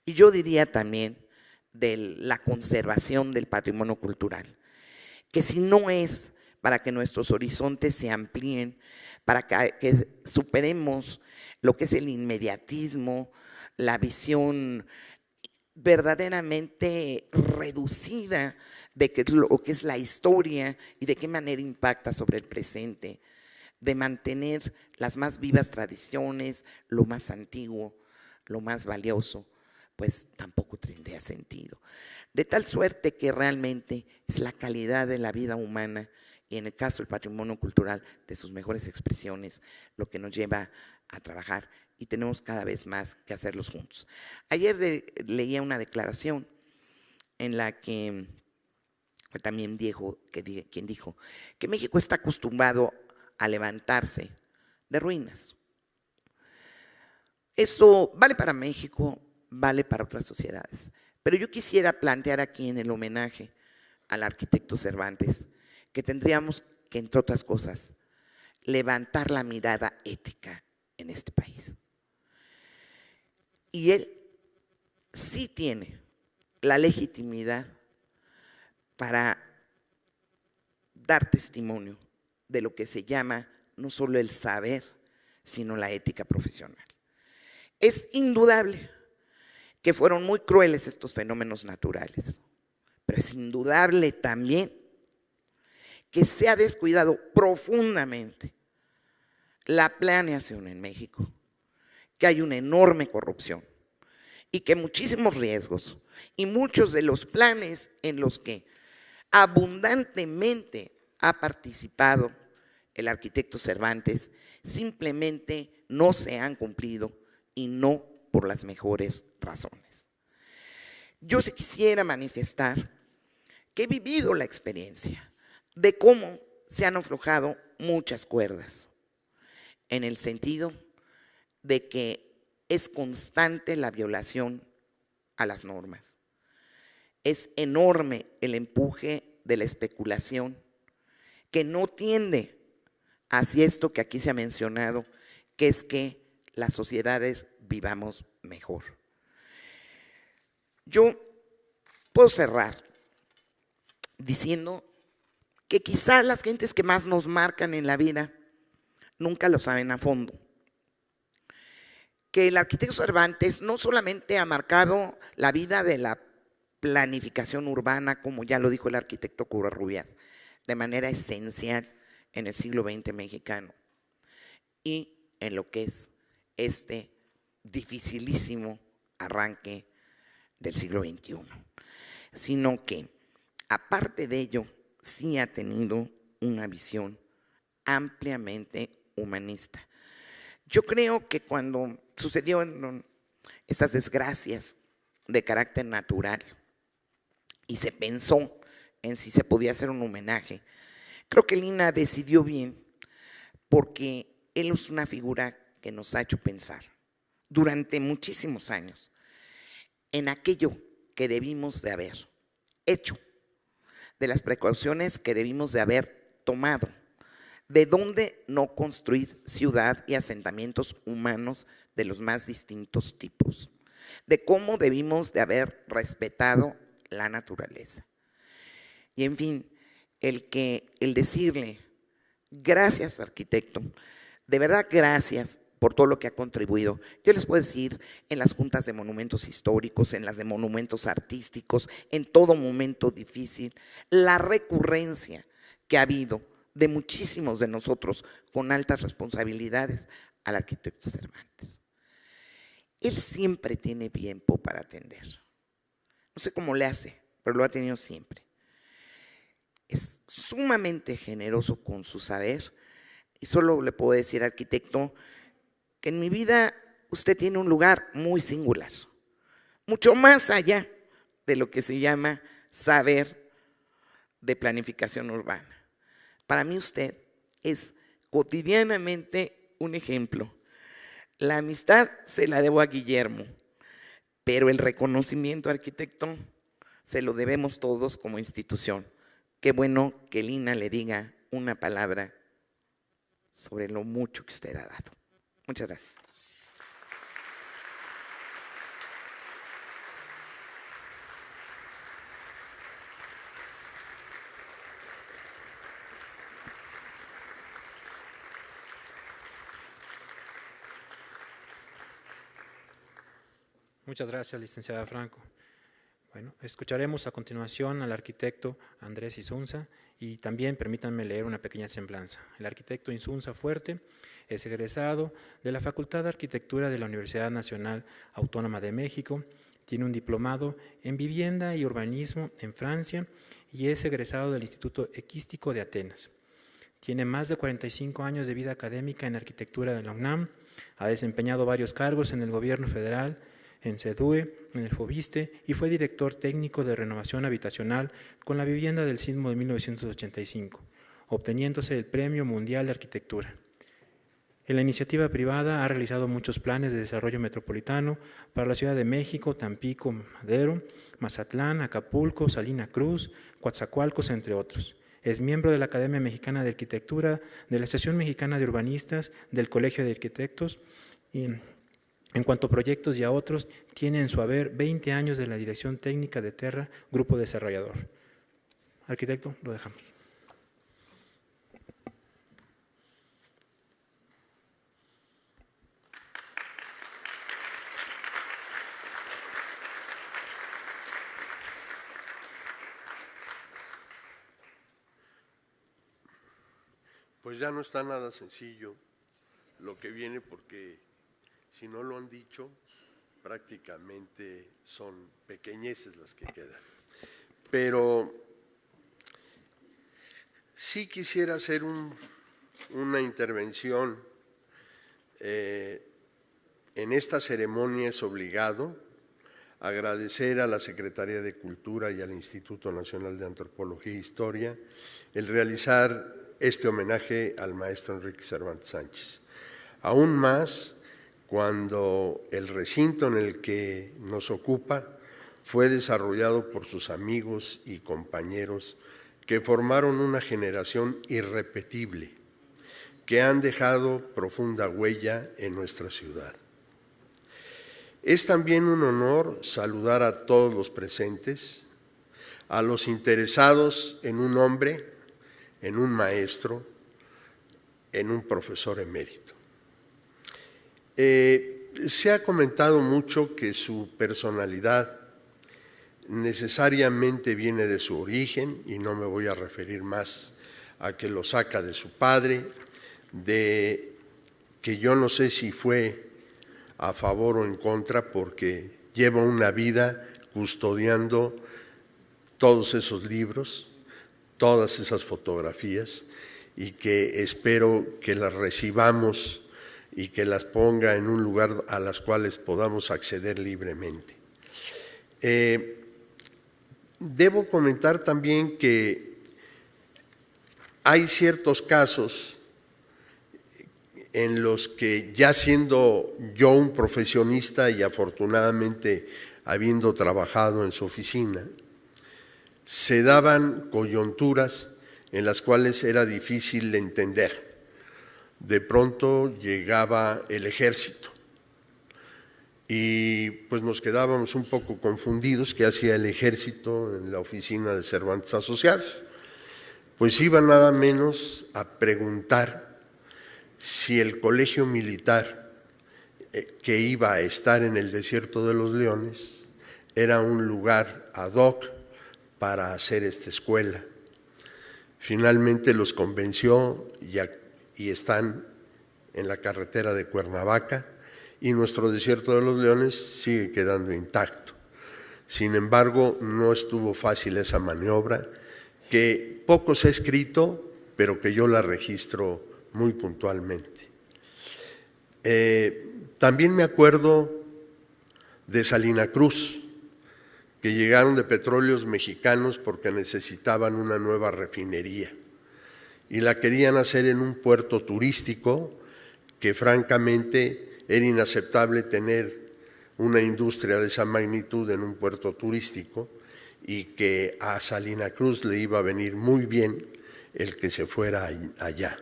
Y yo diría también de la conservación del patrimonio cultural, que si no es para que nuestros horizontes se amplíen, para que superemos lo que es el inmediatismo, la visión verdaderamente reducida de lo que es la historia y de qué manera impacta sobre el presente, de mantener las más vivas tradiciones, lo más antiguo, lo más valioso, pues tampoco tendría sentido. De tal suerte que realmente es la calidad de la vida humana y, en el caso del patrimonio cultural, de sus mejores expresiones, lo que nos lleva a trabajar, y tenemos cada vez más que hacerlos juntos. Ayer leía una declaración en la que también quien dijo que México está acostumbrado a levantarse de ruinas. Eso vale para México, vale para otras sociedades. Pero yo quisiera plantear aquí en el homenaje al arquitecto Cervantes que tendríamos que, entre otras cosas, levantar la mirada ética en este país. Y él sí tiene la legitimidad para dar testimonio de lo que se llama no solo el saber, sino la ética profesional. Es indudable que fueron muy crueles estos fenómenos naturales, pero es indudable también que se ha descuidado profundamente la planeación en México, que hay una enorme corrupción y que muchísimos riesgos y muchos de los planes en los que abundantemente ha participado el arquitecto Cervantes simplemente no se han cumplido, y no por las mejores razones. Yo sí quisiera manifestar que he vivido la experiencia de cómo se han aflojado muchas cuerdas, en el sentido de que es constante la violación a las normas. Es enorme el empuje de la especulación, que no tiende hacia esto que aquí se ha mencionado, que es que las sociedades vivamos mejor. Yo puedo cerrar diciendo que quizá las gentes que más nos marcan en la vida nunca lo saben a fondo. Que el arquitecto Cervantes no solamente ha marcado la vida de la planificación urbana, como ya lo dijo el arquitecto Covarrubias, de manera esencial en el siglo XX mexicano, y en lo que es este dificilísimo arranque del siglo XXI, sino que, aparte de ello, sí ha tenido una visión ampliamente humanista. Yo creo que cuando sucedieron estas desgracias de carácter natural y se pensó en si se podía hacer un homenaje, creo que Lina decidió bien, porque él es una figura que nos ha hecho pensar durante muchísimos años en aquello que debimos de haber hecho, de las precauciones que debimos de haber tomado, de dónde no construir ciudad y asentamientos humanos de los más distintos tipos, de cómo debimos de haber respetado la naturaleza. Y en fin, el decirle gracias, arquitecto, de verdad gracias por todo lo que ha contribuido. Yo les puedo decir, en las juntas de monumentos históricos, en las de monumentos artísticos, en todo momento difícil, la recurrencia que ha habido de muchísimos de nosotros con altas responsabilidades al arquitecto Cervantes. Él siempre tiene tiempo para atender. No sé cómo le hace, pero lo ha tenido siempre. Es sumamente generoso con su saber, y solo le puedo decir, arquitecto, que en mi vida usted tiene un lugar muy singular, mucho más allá de lo que se llama saber de planificación urbana. Para mí usted es cotidianamente un ejemplo. La amistad se la debo a Guillermo, pero el reconocimiento, arquitecto, Se lo debemos todos como institución. Qué bueno que Lina le diga una palabra sobre lo mucho que usted ha dado. Muchas gracias. Muchas gracias, licenciada Franco. Bueno, escucharemos a continuación al arquitecto Andrés Insunza y también permítanme leer una pequeña semblanza. El arquitecto Insunza Fuerte es egresado de la Facultad de Arquitectura de la Universidad Nacional Autónoma de México, tiene un diplomado en Vivienda y Urbanismo en Francia y es egresado del Instituto Equístico de Atenas. Tiene más de 45 años de vida académica en arquitectura de la UNAM, ha desempeñado varios cargos en el gobierno federal, en CEDUE, en el FOBISTE y fue director técnico de renovación habitacional con la vivienda del Sismo de 1985, obteniéndose el Premio Mundial de Arquitectura. En la iniciativa privada ha realizado muchos planes de desarrollo metropolitano para la Ciudad de México, Tampico, Madero, Mazatlán, Acapulco, Salina Cruz, Coatzacoalcos, entre otros. Es miembro de la Academia Mexicana de Arquitectura, de la Asociación Mexicana de Urbanistas, del Colegio de Arquitectos y en cuanto a proyectos y a otros, tiene en su haber 20 años de la Dirección Técnica de Terra, Grupo Desarrollador. Arquitecto, lo dejamos. Pues ya no está nada sencillo lo que viene, porque si no lo han dicho, prácticamente son pequeñeces las que quedan. Pero sí quisiera hacer una intervención. En esta ceremonia es obligado agradecer a la Secretaría de Cultura y al Instituto Nacional de Antropología e Historia el realizar este homenaje al maestro Enrique Cervantes Sánchez. Aún más cuando el recinto en el que nos ocupa fue desarrollado por sus amigos y compañeros que formaron una generación irrepetible, que han dejado profunda huella en nuestra ciudad. Es también un honor saludar a todos los presentes, a los interesados en un hombre, en un maestro, en un profesor emérito. Se ha comentado mucho que su personalidad necesariamente viene de su origen, y no me voy a referir más a que lo saca de su padre, de que yo no sé si fue a favor o en contra, porque lleva una vida custodiando todos esos libros, todas esas fotografías, y que espero que las recibamos y que las ponga en un lugar a las cuales podamos acceder libremente. Debo comentar también que hay ciertos casos en los que, ya siendo yo un profesionista y afortunadamente habiendo trabajado en su oficina, se daban coyunturas en las cuales era difícil entender. De pronto llegaba el ejército y pues nos quedábamos un poco confundidos. ¿Qué hacía el ejército en la oficina de Cervantes Asociados? Pues iba nada menos a preguntar si el colegio militar que iba a estar en el Desierto de los Leones era un lugar ad hoc para hacer esta escuela. Finalmente los convenció y están en la carretera de Cuernavaca, y nuestro Desierto de los Leones sigue quedando intacto. Sin embargo, no estuvo fácil esa maniobra, que poco se ha escrito, pero que yo la registro muy puntualmente. También me acuerdo de Salina Cruz, que llegaron de Petróleos Mexicanos porque necesitaban una nueva refinería y la querían hacer en un puerto turístico, que francamente era inaceptable tener una industria de esa magnitud en un puerto turístico, y que a Salina Cruz le iba a venir muy bien el que se fuera allá.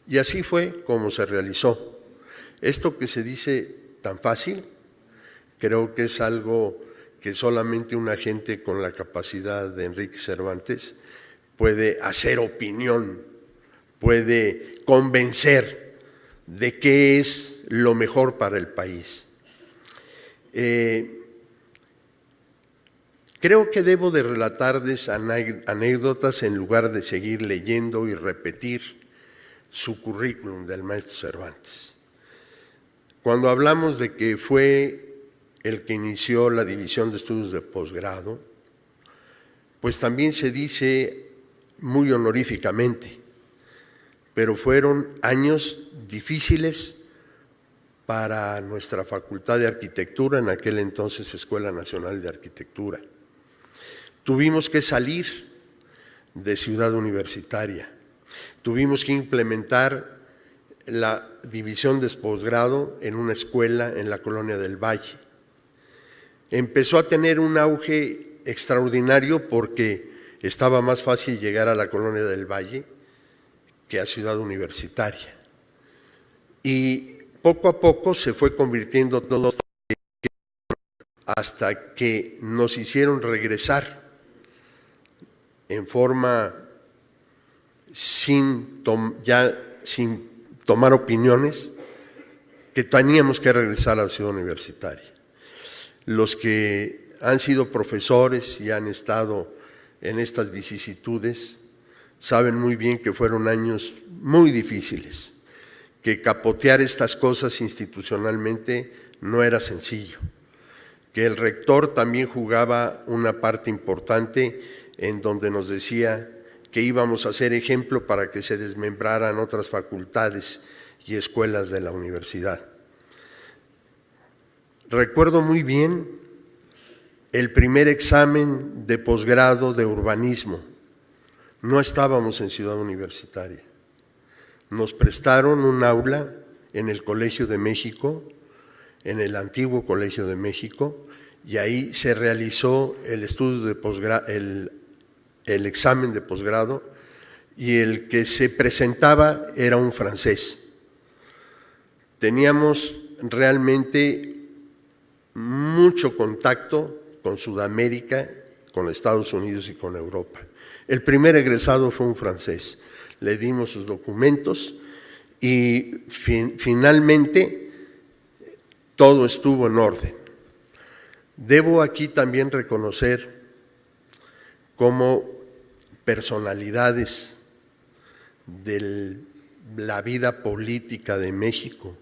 Y así fue como se realizó. Esto que se dice tan fácil, creo que es algo que solamente una gente con la capacidad de Enrique Cervantes puede hacer opinión, puede convencer de qué es lo mejor para el país. Creo que debo de relatarles anécdotas en lugar de seguir leyendo y repetir su currículum del maestro Cervantes. Cuando hablamos de que fue el que inició la División de Estudios de Posgrado, pues también se dice muy honoríficamente, pero fueron años difíciles para nuestra Facultad de Arquitectura, en aquel entonces Escuela Nacional de Arquitectura. Tuvimos que salir de Ciudad Universitaria, tuvimos que implementar la división de posgrado en una escuela en la Colonia del Valle. Empezó a tener un auge extraordinario porque estaba más fácil llegar a la Colonia del Valle que a Ciudad Universitaria. Y poco a poco se fue convirtiendo todo hasta que nos hicieron regresar en forma sin tomar opiniones, que teníamos que regresar a la Ciudad Universitaria. Los que han sido profesores y han estado en estas vicisitudes saben muy bien que fueron años muy difíciles, que capotear estas cosas institucionalmente no era sencillo, que el rector también jugaba una parte importante en donde nos decía que íbamos a ser ejemplo para que se desmembraran otras facultades y escuelas de la universidad. Recuerdo muy bien el primer examen de posgrado de urbanismo. No estábamos en Ciudad Universitaria. Nos prestaron un aula en el Colegio de México, en el antiguo Colegio de México, y ahí se realizó el estudio de posgrado, el examen de posgrado, y el que se presentaba era un francés. Teníamos realmente mucho contacto con Sudamérica, con Estados Unidos y con Europa. El primer egresado fue un francés. Le dimos sus documentos y finalmente todo estuvo en orden. Debo aquí también reconocer cómo personalidades de la vida política de México,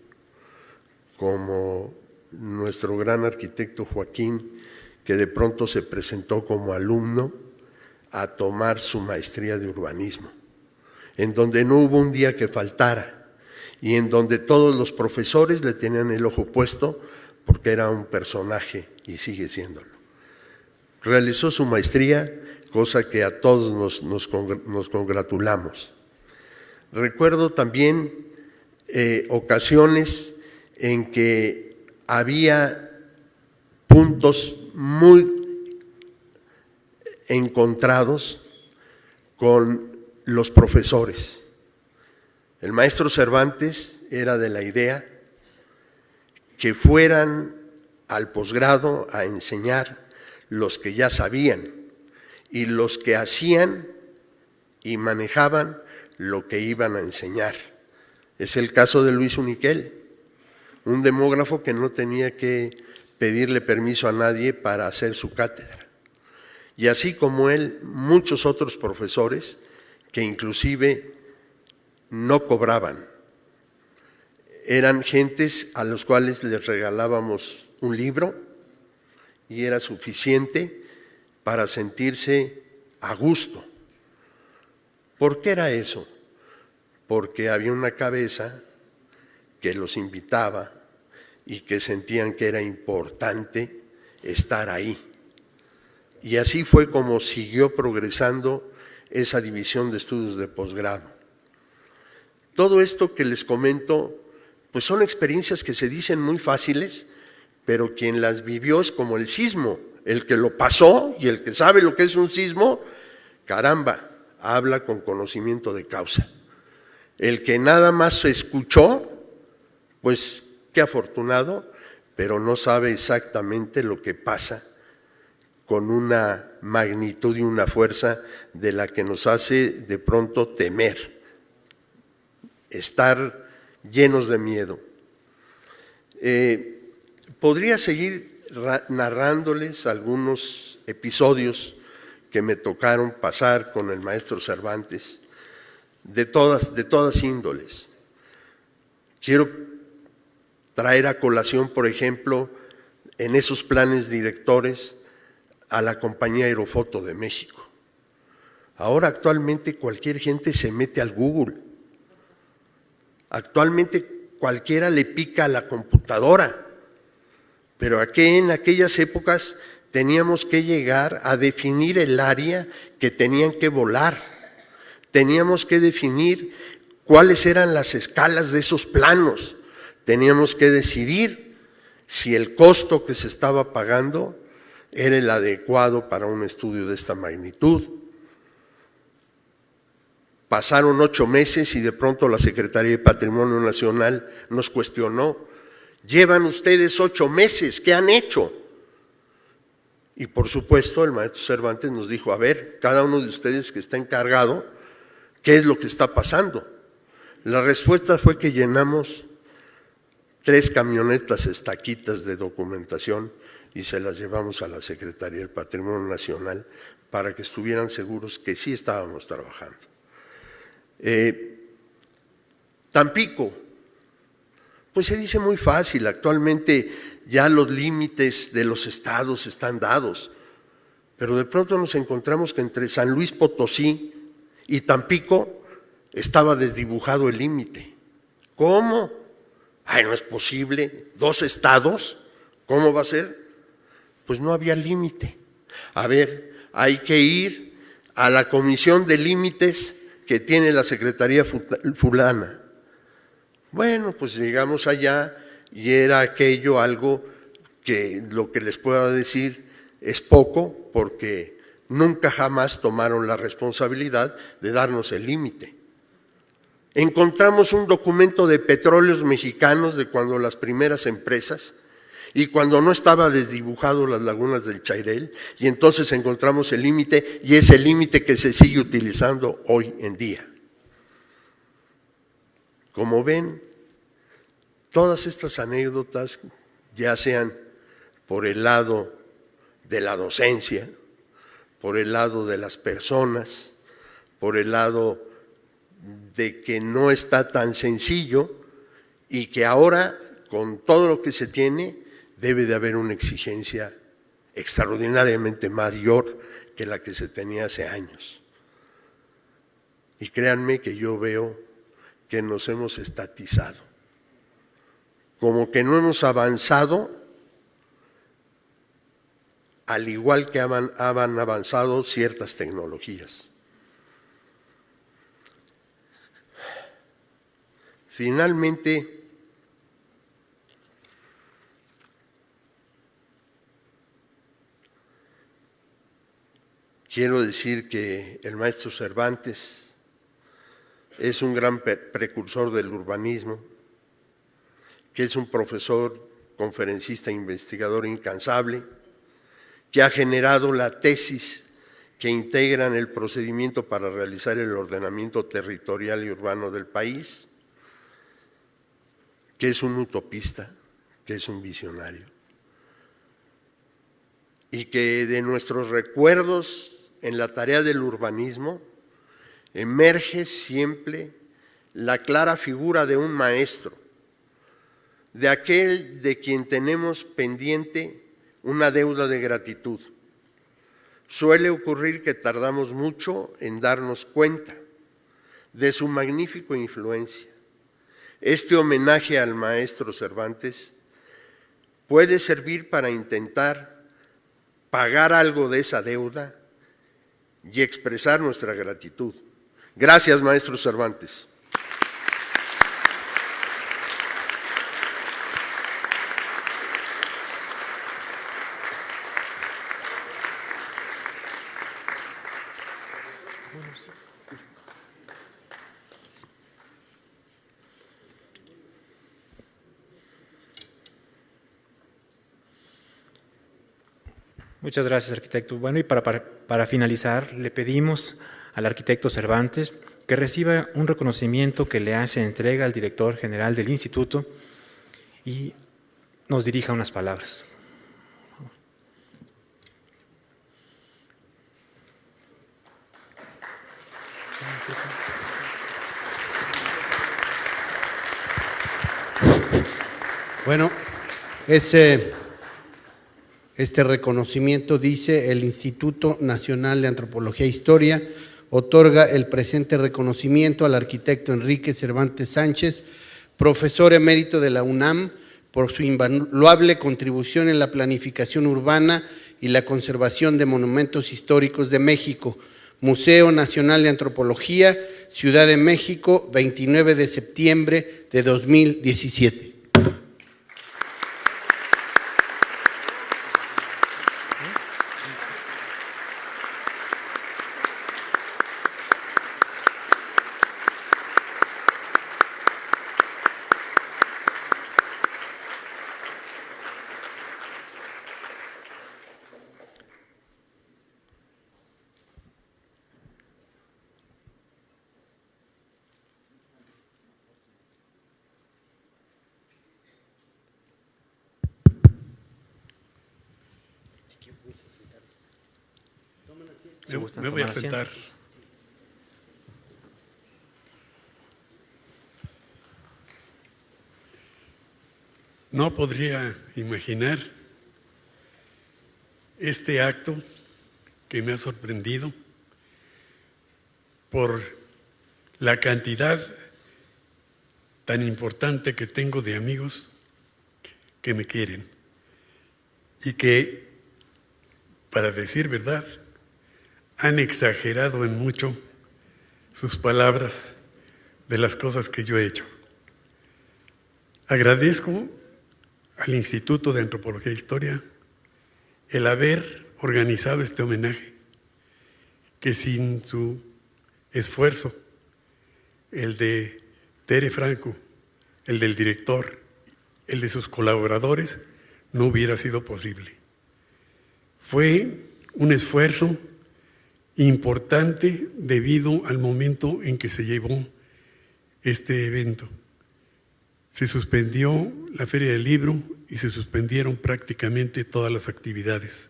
como nuestro gran arquitecto Joaquín, que de pronto se presentó como alumno a tomar su maestría de urbanismo, en donde no hubo un día que faltara y en donde todos los profesores le tenían el ojo puesto porque era un personaje y sigue siéndolo. Realizó su maestría, cosa que a todos nos congratulamos. Recuerdo también ocasiones en que había puntos muy encontrados con los profesores. El maestro Cervantes era de la idea que fueran al posgrado a enseñar los que ya sabían y los que hacían y manejaban lo que iban a enseñar. Es el caso de Luis Uniquel, un demógrafo que no tenía que pedirle permiso a nadie para hacer su cátedra. Y así como él, muchos otros profesores que inclusive no cobraban. Eran gentes a los cuales les regalábamos un libro y era suficiente para sentirse a gusto. ¿Por qué era eso? Porque había una cabeza que los invitaba y que sentían que era importante estar ahí. Y así fue como siguió progresando esa división de estudios de posgrado. Todo esto que les comento, pues son experiencias que se dicen muy fáciles, pero quien las vivió es como el sismo El que lo pasó y el que sabe lo que es un sismo, caramba, habla con conocimiento de causa. El que nada más escuchó, pues qué afortunado, pero no sabe exactamente lo que pasa con una magnitud y una fuerza de la que nos hace de pronto temer, estar llenos de miedo. Podría seguir narrándoles algunos episodios que me tocaron pasar con el maestro Cervantes, de todas índoles. Quiero traer a colación, por ejemplo, en esos planes directores a la Compañía Aerofoto de México. Ahora actualmente cualquier gente se mete al Google. Actualmente cualquiera le pica a la computadora. Pero aquí en aquellas épocas teníamos que llegar a definir el área que tenían que volar. Teníamos que definir cuáles eran las escalas de esos planos. Teníamos que decidir si el costo que se estaba pagando era el adecuado para un estudio de esta magnitud. Pasaron 8 meses y de pronto la Secretaría de Patrimonio Nacional nos cuestionó: llevan ustedes 8 meses, ¿qué han hecho? Y por supuesto el maestro Cervantes nos dijo: a ver, cada uno de ustedes que está encargado, ¿qué es lo que está pasando? La respuesta fue que llenamos 3 camionetas estaquitas de documentación y se las llevamos a la Secretaría del Patrimonio Nacional para que estuvieran seguros que sí estábamos trabajando. Tampico, pues se dice muy fácil, actualmente ya los límites de los estados están dados, pero de pronto nos encontramos que entre San Luis Potosí y Tampico estaba desdibujado el límite. ¿Cómo? Ay, no es posible, 2 estados, ¿cómo va a ser? Pues no había límite. A ver, hay que ir a la comisión de límites que tiene la Secretaría fulana. Bueno, pues llegamos allá y era aquello algo que lo que les pueda decir es poco, porque nunca jamás tomaron la responsabilidad de darnos el límite. Encontramos un documento de Petróleos Mexicanos de cuando las primeras empresas y cuando no estaba desdibujado las lagunas del Chairel, y entonces encontramos el límite, y es el límite que se sigue utilizando hoy en día. Como ven, todas estas anécdotas, ya sean por el lado de la docencia, por el lado de las personas, por el lado de que no está tan sencillo y que ahora, con todo lo que se tiene, debe de haber una exigencia extraordinariamente mayor que la que se tenía hace años. Y créanme que yo veo que nos hemos estatizado, como que no hemos avanzado al igual que han avanzado ciertas tecnologías. Finalmente, quiero decir que el maestro Cervantes es un gran precursor del urbanismo, que es un profesor, conferencista e investigador incansable, que ha generado la tesis que integran el procedimiento para realizar el ordenamiento territorial y urbano del país, que es un utopista, que es un visionario, y que de nuestros recuerdos en la tarea del urbanismo emerge siempre la clara figura de un maestro, de aquel de quien tenemos pendiente una deuda de gratitud. Suele ocurrir que tardamos mucho en darnos cuenta de su magnífica influencia. Este homenaje al maestro Cervantes puede servir para intentar pagar algo de esa deuda y expresar nuestra gratitud. Gracias, maestro Cervantes. Muchas gracias, arquitecto. Bueno, y para finalizar, le pedimos al arquitecto Cervantes que reciba un reconocimiento que le hace entrega al director general del instituto y nos dirija unas palabras. Bueno, este reconocimiento dice: el Instituto Nacional de Antropología e Historia otorga el presente reconocimiento al arquitecto Enrique Cervantes Sánchez, profesor emérito de la UNAM, por su invaluable contribución en la planificación urbana y la conservación de monumentos históricos de México. Museo Nacional de Antropología, Ciudad de México, 29 de septiembre de 2017. Me voy a sentar. No podría imaginar este acto que me ha sorprendido por la cantidad tan importante que tengo de amigos que me quieren y que, para decir verdad, han exagerado en mucho sus palabras de las cosas que yo he hecho. Agradezco al Instituto de Antropología e Historia el haber organizado este homenaje, que sin su esfuerzo, el de Tere Franco, el del director, el de sus colaboradores, no hubiera sido posible. Fue un esfuerzo importante debido al momento en que se llevó este evento. Se suspendió la Feria del Libro y se suspendieron prácticamente todas las actividades.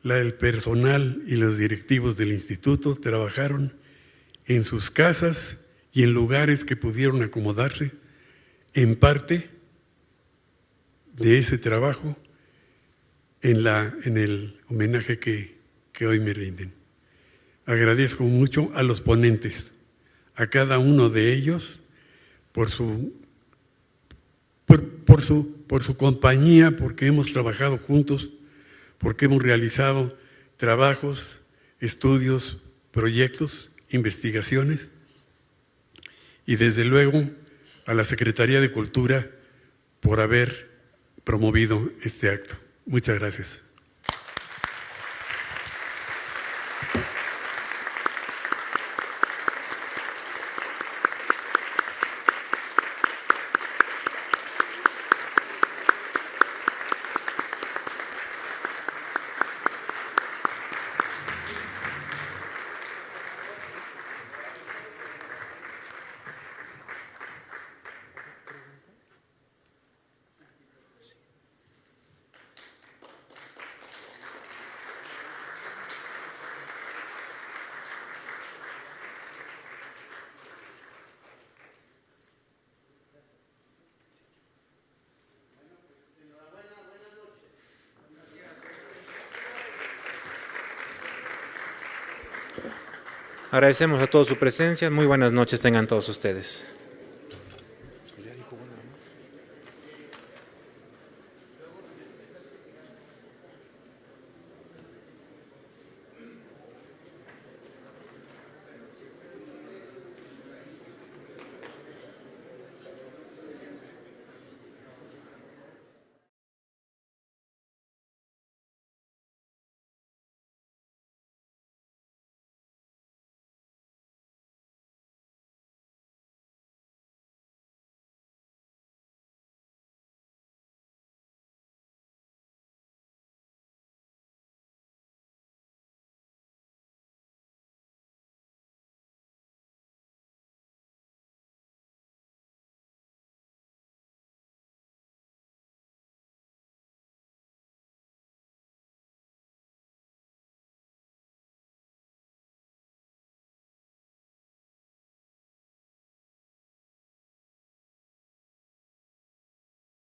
El personal y los directivos del instituto trabajaron en sus casas y en lugares que pudieron acomodarse. En parte de ese trabajo en el homenaje que hoy me rinden. Agradezco mucho a los ponentes, a cada uno de ellos por su compañía, porque hemos trabajado juntos, porque hemos realizado trabajos, estudios, proyectos, investigaciones, y desde luego a la Secretaría de Cultura por haber promovido este acto. Muchas gracias. Agradecemos a todos su presencia. Muy buenas noches tengan todos ustedes.